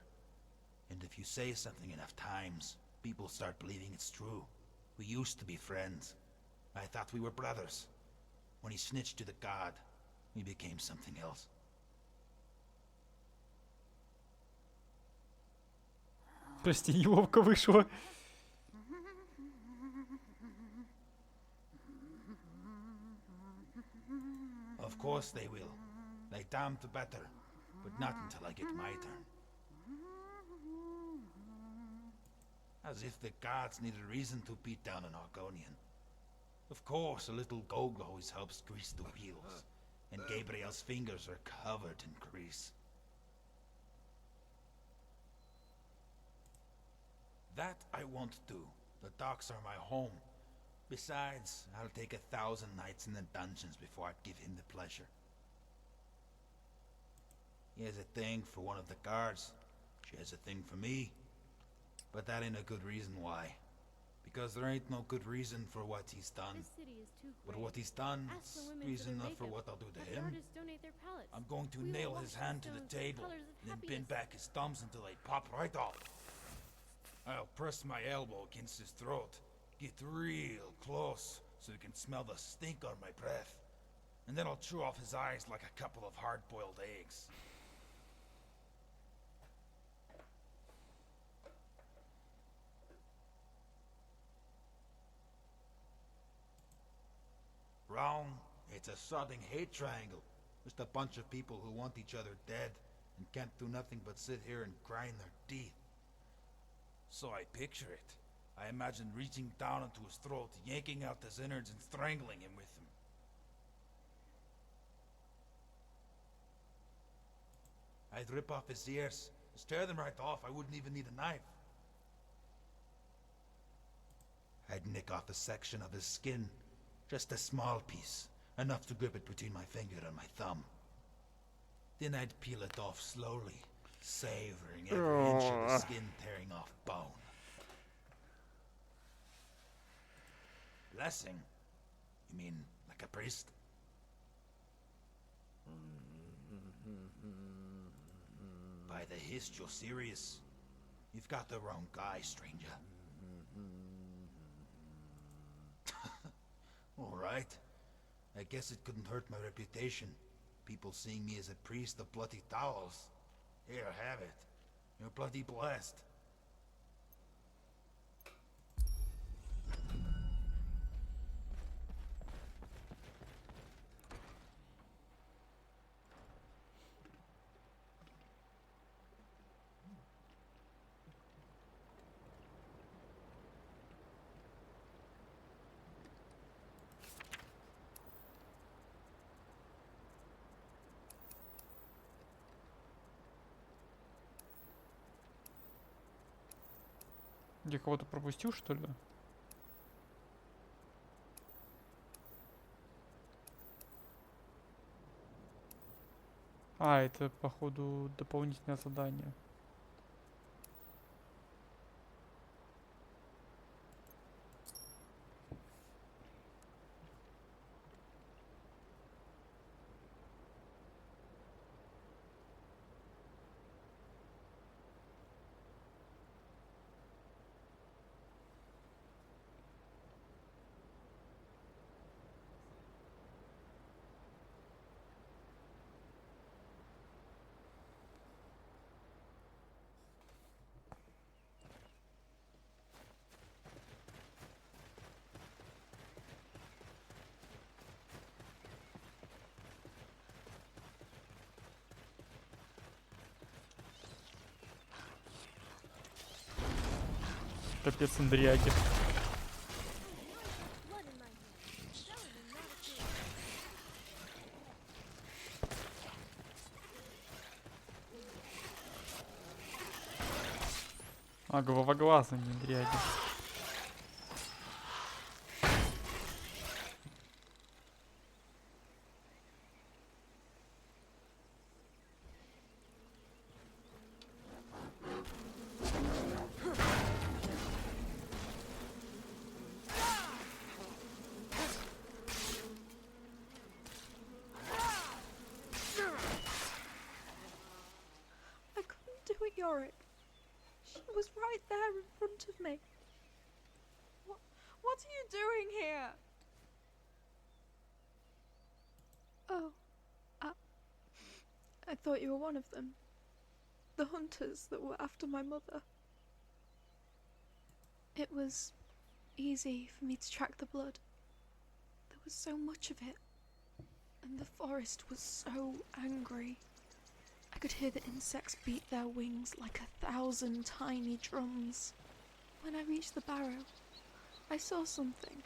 And if you say something enough times, people start believing it's true. We used to be friends. I thought we were brothers. When he snitched to the god, we became something else.
Прости, неловко вышло.
Of course they will. They damned better. But not until I get my turn. As if the gods need a reason to beat down an Argonian. Of course, a little gold always helps grease the wheels. And Gabriel's fingers are covered in grease. That I won't do. The docks are my home. Besides, I'll take 1,000 nights in the dungeons before I'd give him the pleasure. He has a thing for one of the guards. She has a thing for me. But that ain't a good reason why. Because there ain't no good reason for what he's done.
This city is too
But
great.
what he's done
Ask the
is
women
reason
for their
enough for
makeup.
what I'll do to
Have the
him.
artists donate their palettes.
I'm going to
We will
nail
wash
his
the
hand to the
stones with
table,
colors of
then pin
happiness.
back his thumbs until they pop right off. I'll press my elbow against his throat, get real close so he can smell the stink on my breath. And then I'll chew off his eyes like a couple of hard-boiled eggs. Wrong. It's a sodding hate triangle. Just a bunch of people who want each other dead and can't do nothing but sit here and grind their teeth. So I picture it. I imagine reaching down into his throat, yanking out his innards and strangling him with them. I'd rip off his ears, just tear them right off. I wouldn't even need a knife. I'd nick off a section of his skin, just a small piece, enough to grip it between my finger and my thumb. Then I'd peel it off slowly, savoring every inch of the skin tearing off bone. Blessing? You mean like a priest? By the hist, you're serious. You've got the wrong guy, stranger. All right. I guess it couldn't hurt my reputation. People seeing me as a priest of bloody towels. Here, have it. You're bloody blessed.
Я кого-то пропустил, что ли? А, это, походу, дополнительное задание. Капец, Андриаки. А, головоглаза, не Андриаки.
I couldn't do it, Yorick. She was right there in front of me. What are you doing here? Oh, I thought you were one of them. The hunters that were after my mother. It was easy for me to track the blood. There was so much of it, and the forest was so angry. I could hear the insects beat their wings like 1,000 tiny drums. When I reached the barrow, I saw something.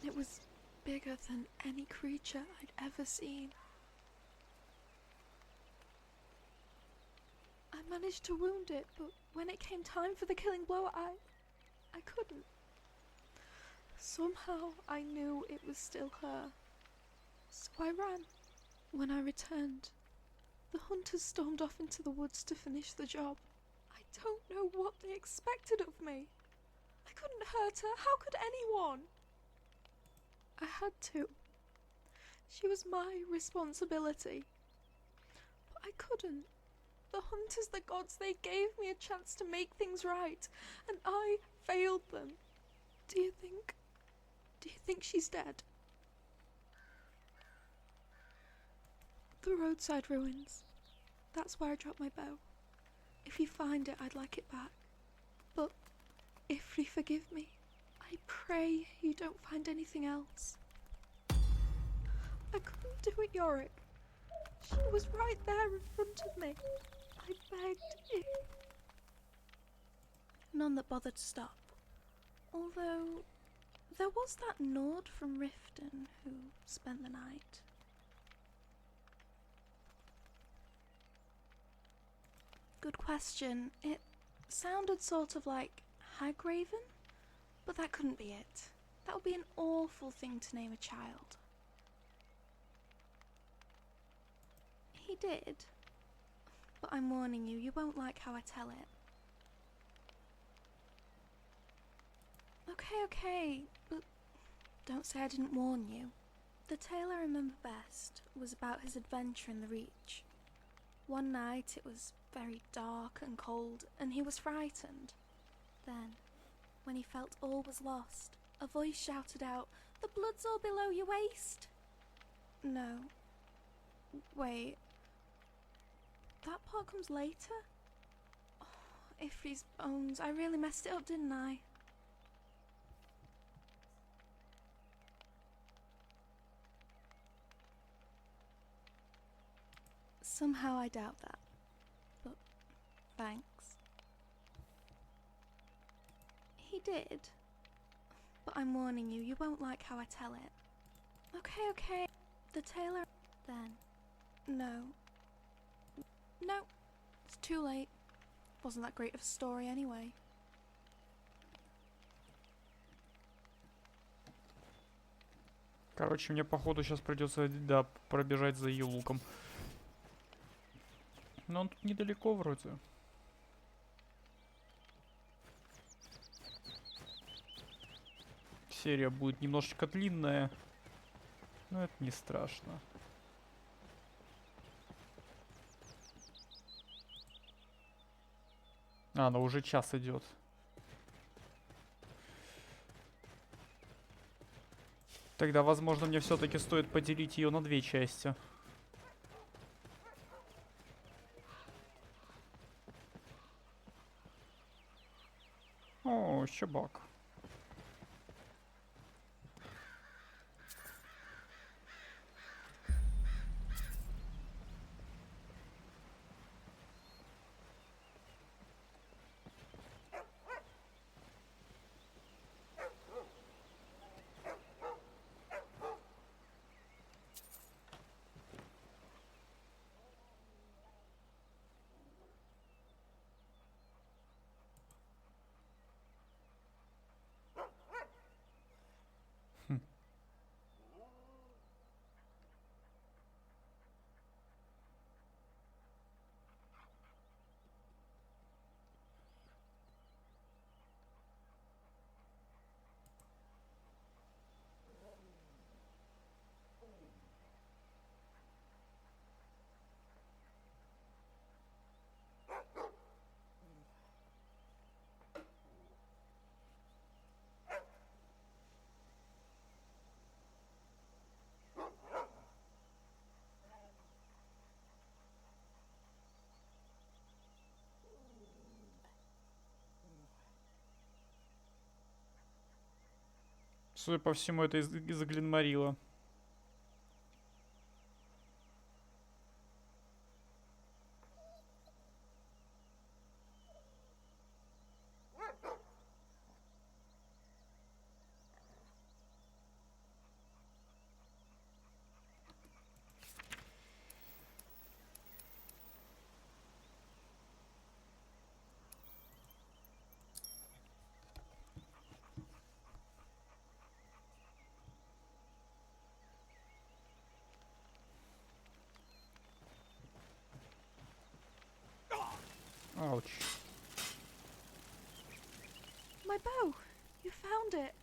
It was bigger than any creature I'd ever seen. I managed to wound it, but when it came time for the killing blow, I couldn't. Somehow I knew it was still her. So I ran. When I returned, the hunters stormed off into the woods to finish the job. I don't know what they expected of me. I couldn't hurt her. How could anyone? I had to. She was my responsibility. But I couldn't. The hunters, the gods, they gave me a chance to make things right, and I failed them. Do you think she's dead? The roadside ruins. That's where I dropped my bow. If you find it, I'd like it back. But if you forgive me, I pray you don't find anything else. I couldn't do it, Yorick. She was right there in front of me. I begged it. None that bothered to stop. Although, there was that Nord from Riften who spent the night. Good question. It sounded sort of like Hagraven, but that couldn't be it. That would be an awful thing to name a child. He did, but I'm warning you, you won't like how I tell it. Okay, but don't say I didn't warn you. The tale I remember best was about his adventure in the Reach. One night it was very dark and cold, and he was frightened. Then, when he felt all was lost, a voice shouted out, "The blood's all below your waist!" No. Wait. That part comes later? Oh, Ifri's bones, I really messed it up, didn't I? Somehow I doubt that. But thanks. He did. But I'm warning you, you won't like how I tell it. Okay. The tailor... Then. No, it's too late. Wasn't that great of a story anyway.
Короче, мне походу сейчас придется, да, пробежать за ее луком. Но он тут недалеко вроде. Серия будет немножечко длинная, но это не страшно. А, она уже час идет. Тогда, возможно, мне все-таки стоит поделить ее на 2 части. О, щебак. Судя по всему, это из Глинмарила. Ouch.
My bow! You found it!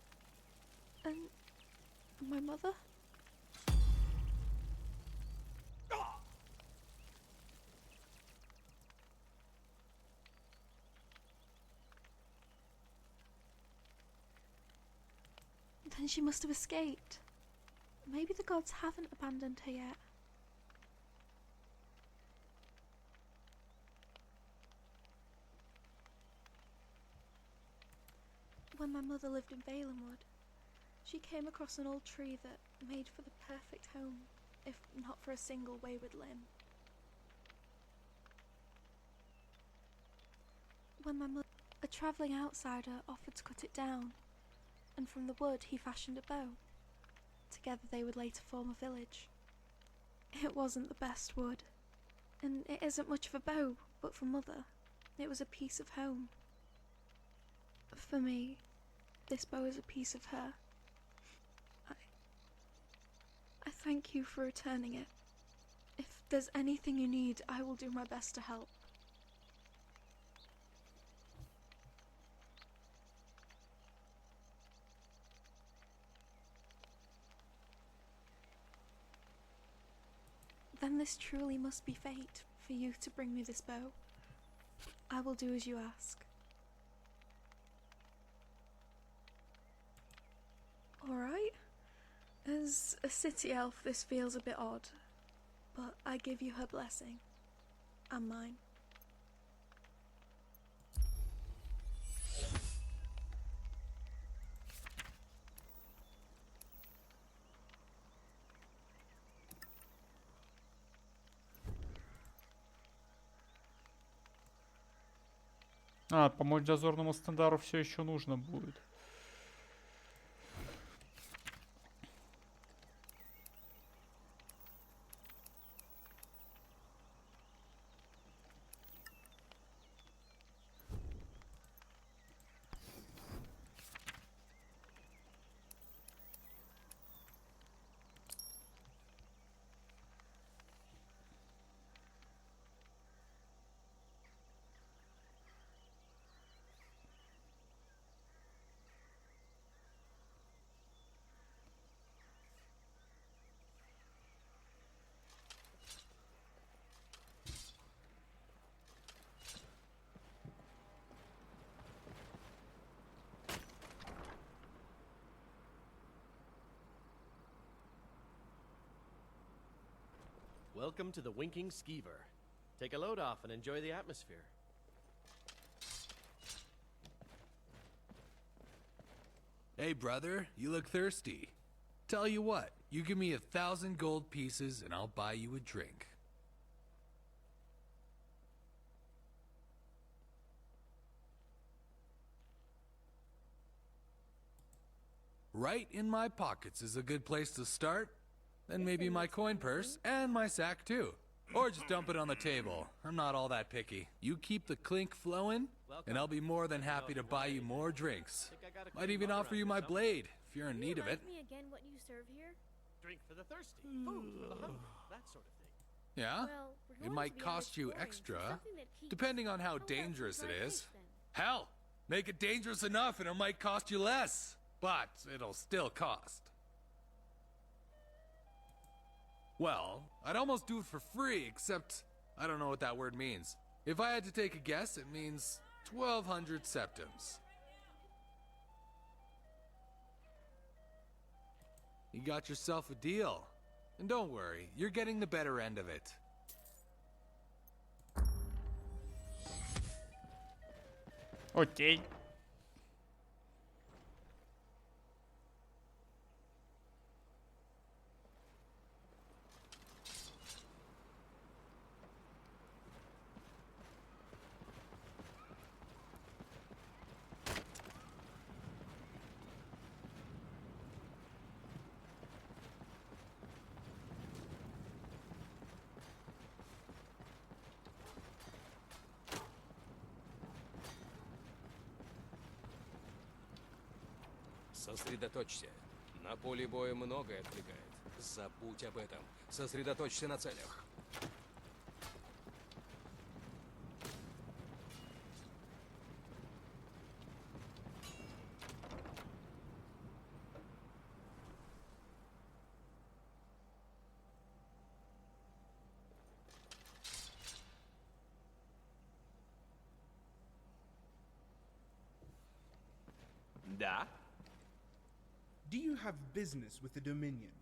And my mother? Then she must have escaped. Maybe the gods haven't abandoned her yet. When my mother lived in Valenwood, she came across an old tree that made for the perfect home, if not for a single wayward limb. When my mother, a travelling outsider, offered to cut it down, and from the wood he fashioned a bow. Together they would later form a village. It wasn't the best wood, and it isn't much of a bow, but for Mother, it was a piece of home. For me, this bow is a piece of her. I thank you for returning it. If there's anything you need, I will do my best to help. Then this truly must be fate, for you to bring me this bow. I will do as you ask. Alright. As a city elf, this feels a bit odd, but I give you her blessing, and mine.
А, помочь дозорному стандару все еще нужно будет.
Welcome to the Winking Skeever. Take a load off and enjoy the atmosphere.
Hey, brother, you look thirsty. Tell you what, you give me 1,000 gold pieces and I'll buy you a drink. Right in my pockets is a good place to start. Then maybe my coin purse and my sack too. Or just dump it on the table. I'm not all that picky. You keep the clink flowing, and I'll be more than happy to buy you more drinks. Might even offer you my blade, if you're in need of it.
Remind me again what you serve here?
Drink for the thirsty, food for the hungry, that sort of thing.
Yeah?
Well, we're
It
going to
might
be
cost you
exploring, so
extra,
something that keeps-
depending on how
How about
dangerous
some
it
dry
is.
fish, then?
Hell, make it dangerous enough and it might cost you less. But it'll still cost. Well, I'd almost do it for free, except I don't know what that word means. If I had to take a guess, it means 1,200 septims. You got yourself a deal. And don't worry, you're getting the better end of it.
Окей.
Сосредоточься. На поле боя многое отвлекает. Забудь об этом. Сосредоточься на целях.
Da? Do you have business with the Dominion?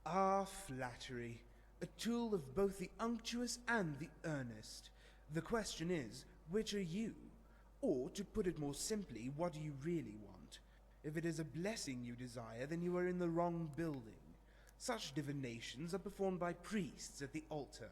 Ah, flattery. A tool of both the unctuous and the earnest. The question is, which are you? Or, to put it more simply, what do you really want? If it is a blessing you desire, then you are in the wrong building. Such divinations are performed by priests at the altar.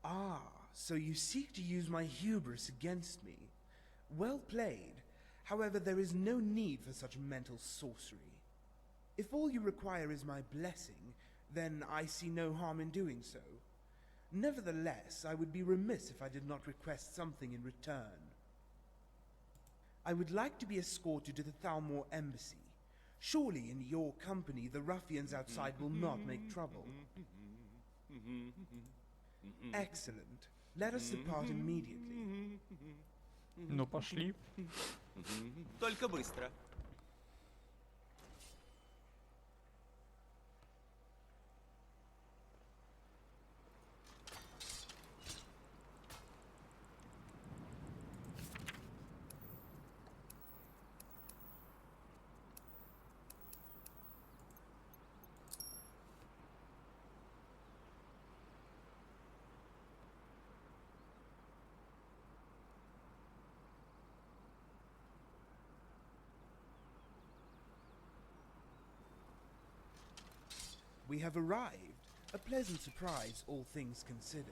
Ah, so you seek to use my hubris against me. Well played. However, there is no need for such mental sorcery. If all you require is my blessing, then I see no harm in doing so. Nevertheless, I would be remiss if I did not request something in return. I would like to be escorted to the Thalmor embassy. Surely in your company the ruffians outside will not make trouble. Excellent. Let us depart immediately.
Ну, пошли.
Только быстро. We have arrived. A pleasant surprise, all things considered.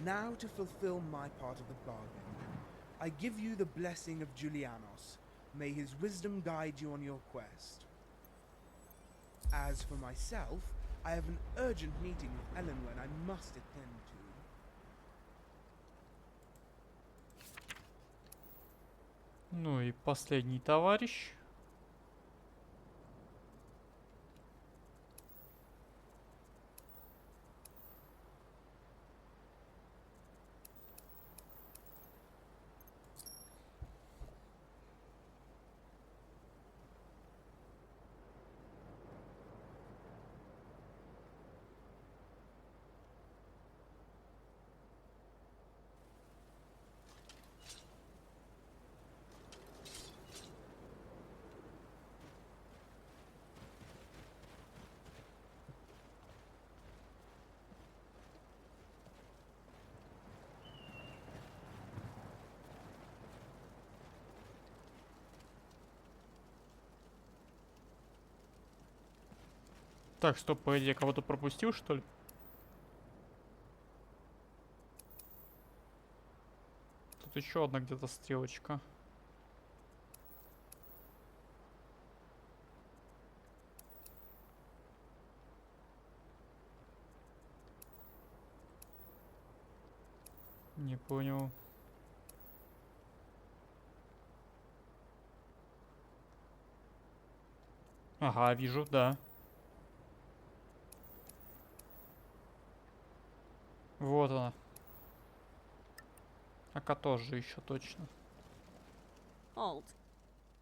Now to fulfill my part of the bargain. I give you the blessing of Julianos. May his wisdom guide you on your quest. As for myself, I have an urgent meeting with Elenwen I must attend to.
Ну и последний товарищ. Так, стоп, погоди, я кого-то пропустил, что ли? Тут еще одна где-то стрелочка. Не понял. Ага, вижу, да. Вот она. Ака тоже еще точно.
Halt.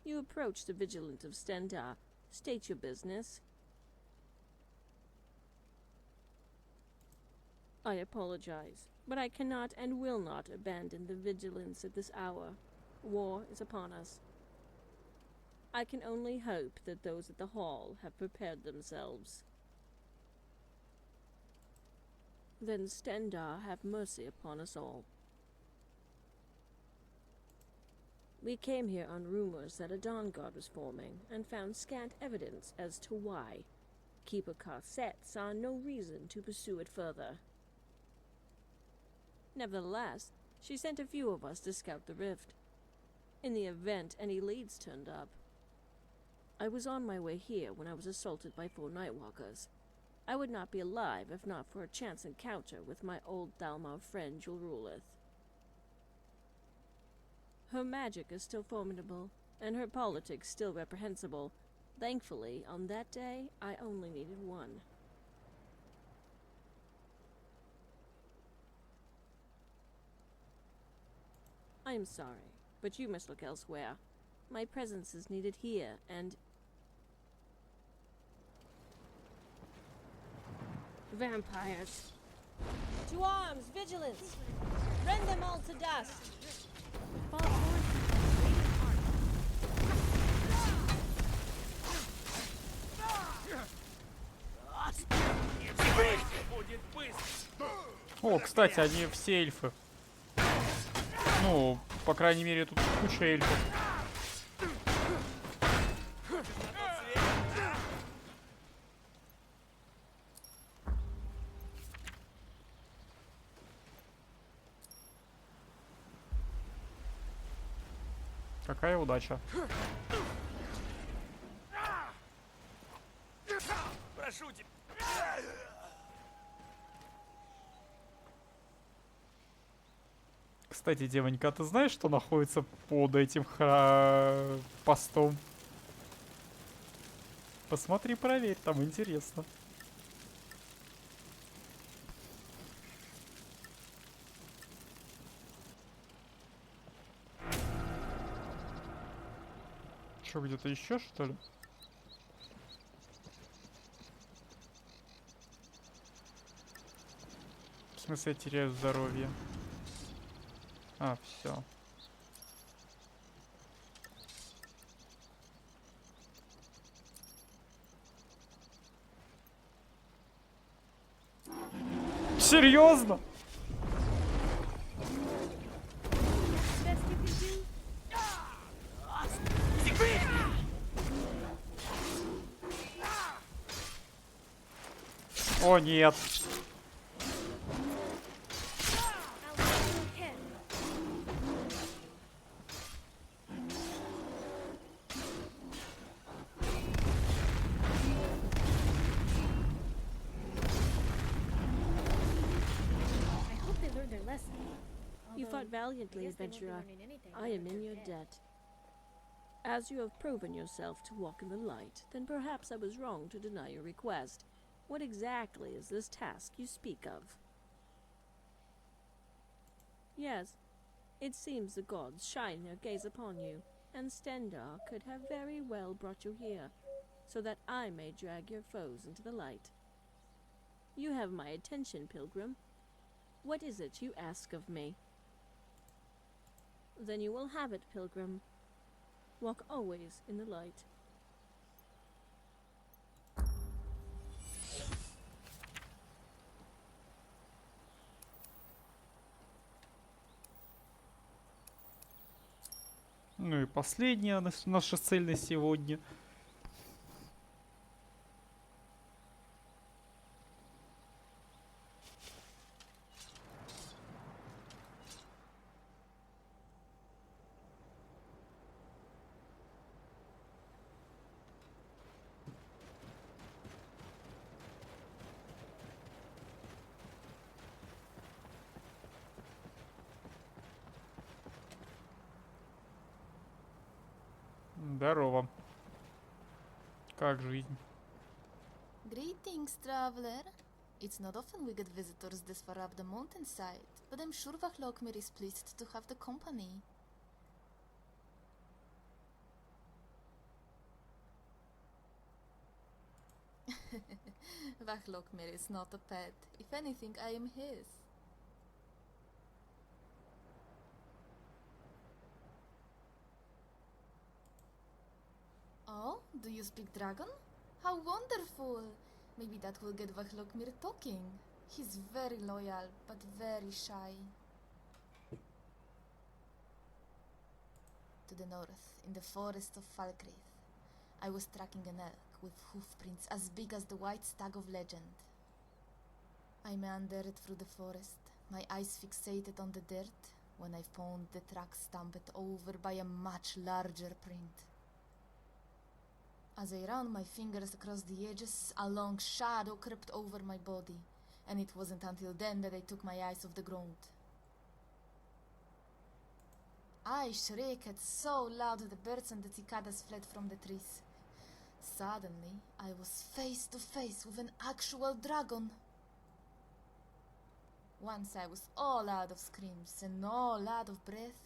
You approach the Vigilant of Stendar. State your business. I apologize, but I cannot and will not abandon the Vigilance at this hour. War is upon us. I can only hope that those at the hall have prepared themselves. Then Stendar have mercy upon us all. We came here on rumors that a Dawn Guard was forming, and found scant evidence as to why. Keeper Carset saw no reason to pursue it further. Nevertheless, she sent a few of us to scout the rift. In the event any leads turned up. I was on my way here when I was assaulted by 4 Nightwalkers. I would not be alive if not for a chance encounter with my old Thalmar friend Julrulith. Her magic is still formidable, and her politics still reprehensible. Thankfully, on that day, I only needed one. I am sorry, but you must look elsewhere. My presence is needed here, and... Vampires. To arms, vigilance! Rend them all to dust! Fall forward.
О, кстати, они все эльфы. Ну, по крайней мере, тут куча эльфов. Какая удача.
Прошу тебя.
Кстати, девонька, а ты знаешь, что находится под этим постом? Посмотри, проверь, там интересно. Что, где-то еще, что ли? В смысле, я теряю здоровье? А, все. Серьезно? О, нет.
You fought valiantly, adventurer. I am in your debt. As you have proven yourself to walk in the light, then perhaps I was wrong to deny your request. What exactly is this task you speak of? Yes, it seems the gods shine their gaze upon you, and Stendar could have very well brought you here, so that I may drag your foes into the light. You have my attention, pilgrim. What is it you ask of me? Then you will have it, pilgrim. Walk always in the light.
Ну и последняя наша цель на сегодня. Здорово. Как жизнь?
Greetings, traveler. It's not often we get visitors this far up the mountainside, but I'm sure Vachlokmir is pleased to have the company. Vachlokmir is not a pet. If anything, I am his. Oh, do you speak dragon? How wonderful! Maybe that will get Vachlokmir talking. He's very loyal, but very shy. To the north, in the forest of Falkreath, I was tracking an elk with hoofprints as big as the white stag of legend. I meandered through the forest, my eyes fixated on the dirt, when I found the track stamped over by a much larger print. As I ran my fingers across the edges, a long shadow crept over my body, and it wasn't until then that I took my eyes off the ground. I shrieked so loud the birds and the cicadas fled from the trees. Suddenly, I was face to face with an actual dragon. Once I was all out of screams and all out of breath,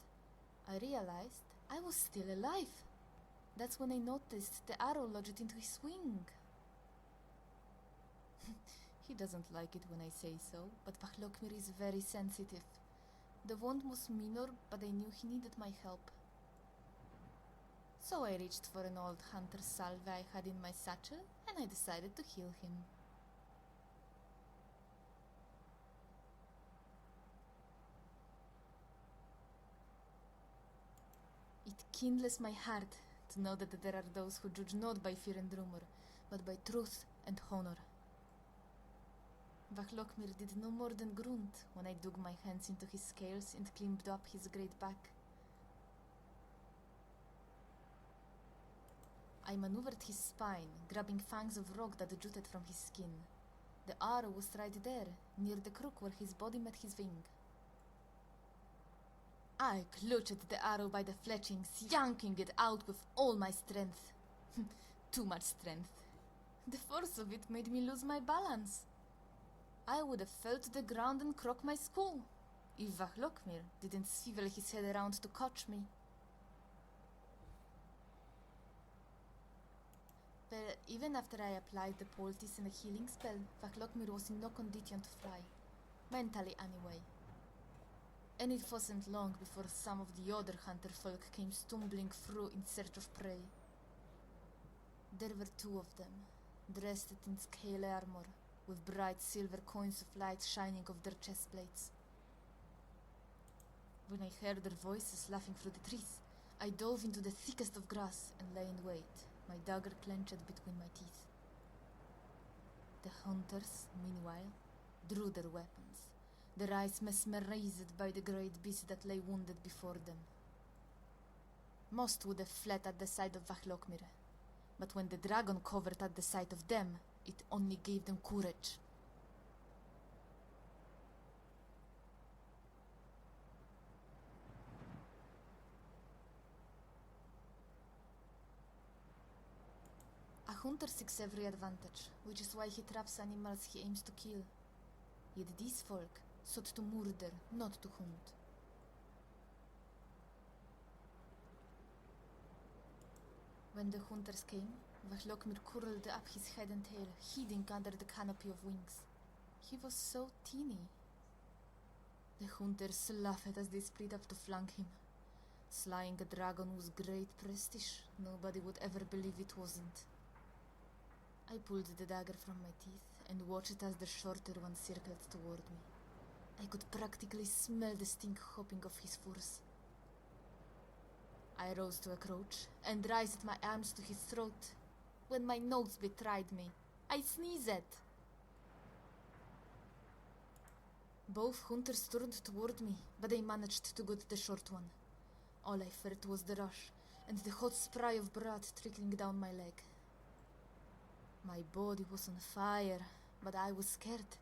I realized I was still alive. That's when I noticed the arrow lodged into his wing. He doesn't like it when I say so, but Vachlokmir is very sensitive. The wound was minor, but I knew he needed my help. So I reached for an old hunter's salve I had in my satchel, and I decided to heal him. It kindles my heart to know that there are those who judge not by fear and rumor, but by truth and honor. Vachlokmir did no more than grunt when I dug my hands into his scales and climbed up his great back. I maneuvered his spine, grabbing fangs of rock that jutted from his skin. The arrow was right there, near the crook where his body met his wing. I clutched the arrow by the fletchings, yanking it out with all my strength. Too much strength. The force of it made me lose my balance. I would have fell to the ground and croaked my skull, if Vachlokmir didn't swivel his head around to catch me. But even after I applied the poultice and the healing spell, Vachlokmir was in no condition to fly. Mentally, anyway. And it wasn't long before some of the other hunter folk came stumbling through in search of prey. There were two of them, dressed in scale armor, with bright silver coins of light shining off their chest plates. When I heard their voices laughing through the trees, I dove into the thickest of grass and lay in wait, my dagger clenched between my teeth. The hunters, meanwhile, drew their weapons, their eyes mesmerized by the great beast that lay wounded before them. Most would have fled at the sight of Vachlokmir, but when the dragon covered at the sight of them, it only gave them courage. A hunter seeks every advantage, which is why he traps animals he aims to kill. Yet these folk sought to murder, not to hunt. When the hunters came, Vachlokmir curled up his head and tail, hiding under the canopy of wings. He was so teeny. The hunters laughed as they split up to flank him. Slaying a dragon was great prestige. Nobody would ever believe it wasn't. I pulled the dagger from my teeth and watched as the shorter one circled toward me. I could practically smell the stink hopping off his furs. I rose to a crouch and raised my arms to his throat. When my nose betrayed me, I sneezed. Both hunters turned toward me, but I managed to get the short one. All I felt was the rush and the hot spray of blood trickling down my leg. My body was on fire, but I was scared.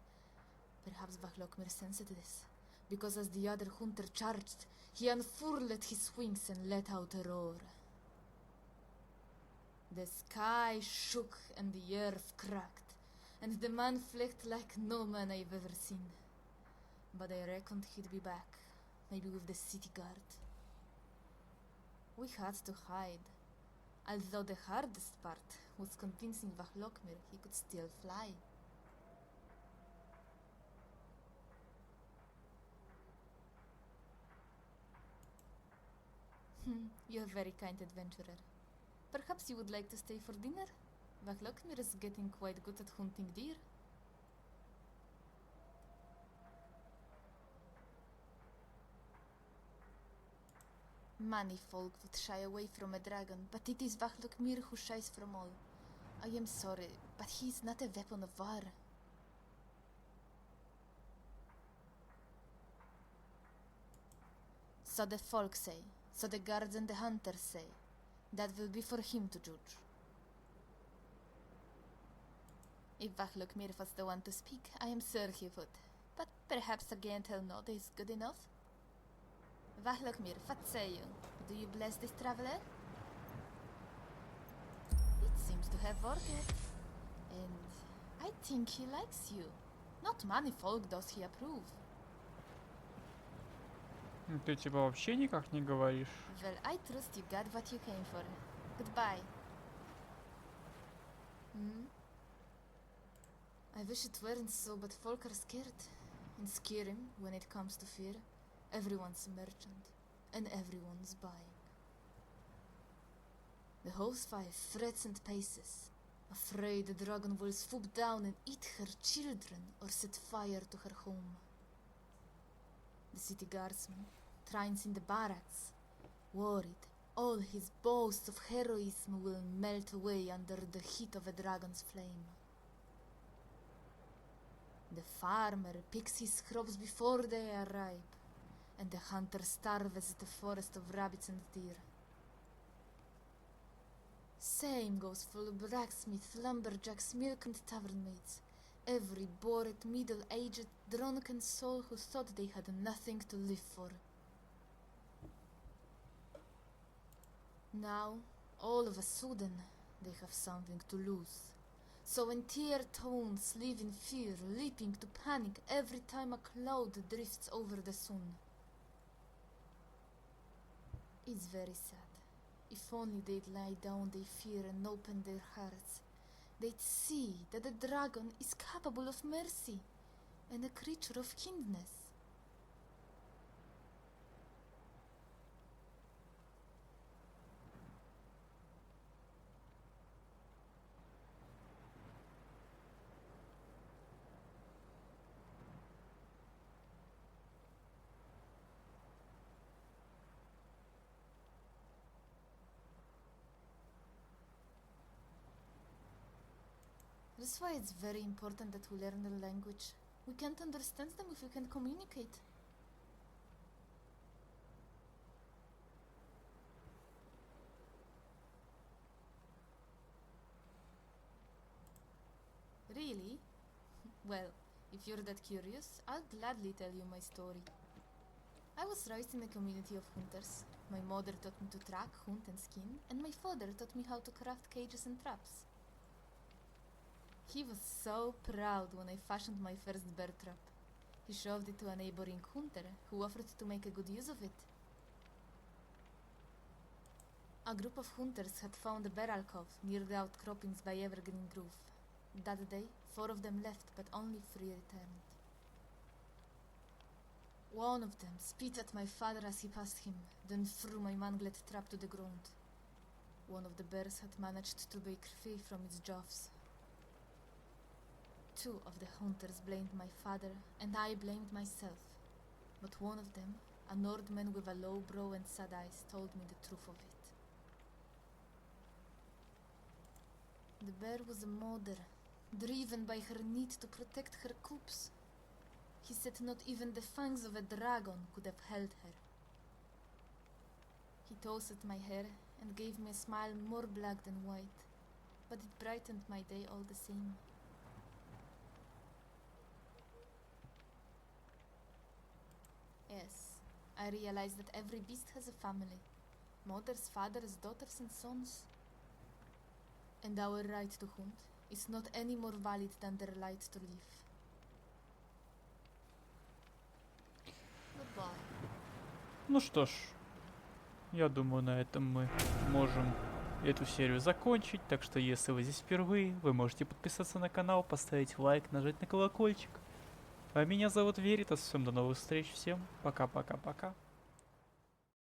Perhaps Vachlokmir sensed this, because as the other hunter charged, he unfurled his wings and let out a roar. The sky shook and the earth cracked, and the man fled like no man I've ever seen. But I reckoned he'd be back, maybe with the city guard. We had to hide, although the hardest part was convincing Vahlokmir he could still fly. You're very kind, adventurer. Perhaps you would like to stay for dinner? Vahlokmir is getting quite good at hunting deer. Many folk would shy away from a dragon, but it is Vahlokmir who shies from all. I am sorry, but he is not a weapon of war. So the folk say, so the guards and the hunters say. That will be for him to judge. If Vahlokmir was the one to speak, I am sure he would. But perhaps a gentle nod is good enough? Vahlokmir, what say you? Do you bless this traveler? It seems to have worked. And I think he likes you. Not many folk does he approve.
Ты типа вообще никак не говоришь.
Well, I trust you got what you came for. Goodbye. I wish it weren't so, but folk are scared. In Skyrim, when it comes to fear, everyone's a merchant, and everyone's buying. The housewife frets and paces, afraid the dragon will swoop down and eat her children or set fire to her home. The city guardsman trains in the barracks, worried all his boasts of heroism will melt away under the heat of a dragon's flame. The farmer picks his crops before they are ripe, and the hunter starves the forest of rabbits and deer. Same goes for blacksmiths, lumberjacks, milk and tavern maids. Every bored, middle-aged, drunken soul who thought they had nothing to live for. Now, all of a sudden, they have something to lose. So entire towns live in fear, leaping to panic every time a cloud drifts over the sun. It's very sad. If only they'd lie down their fear and open their hearts, they'd see that the dragon is capable of mercy and a creature of kindness. That's why it's very important that we learn the language. We can't understand them if we can't communicate. Really? Well, if you're that curious, I'll gladly tell you my story. I was raised in a community of hunters. My mother taught me to track, hunt and skin, and my father taught me how to craft cages and traps. He was so proud when I fashioned my first bear trap. He shoved it to a neighboring hunter, who offered to make a good use of it. A group of hunters had found a bear alcove near the outcroppings by Evergreen Grove. That day, 4 of them left, but only 3 returned. One of them spit at my father as he passed him, then threw my manglet trap to the ground. One of the bears had managed to break free from its jaws. 2 of the hunters blamed my father, and I blamed myself. But one of them, a Nordman with a low brow and sad eyes, told me the truth of it. The bear was a mother, driven by her need to protect her cubs. He said not even the fangs of a dragon could have held her. He tossed my hair and gave me a smile more black than white, but it brightened my day all the same. Yes, I realized that every beast has a family. Mothers, fathers, daughters and sons. And our right to hunt is not any more valid than their right to live. Goodbye.
Ну что ж, я думаю, на этом мы можем эту серию закончить. Так что, если вы здесь впервые, вы можете подписаться на канал, поставить лайк, нажать на колокольчик. А меня зовут Веритас. Всем до новых встреч. Всем пока-пока-пока.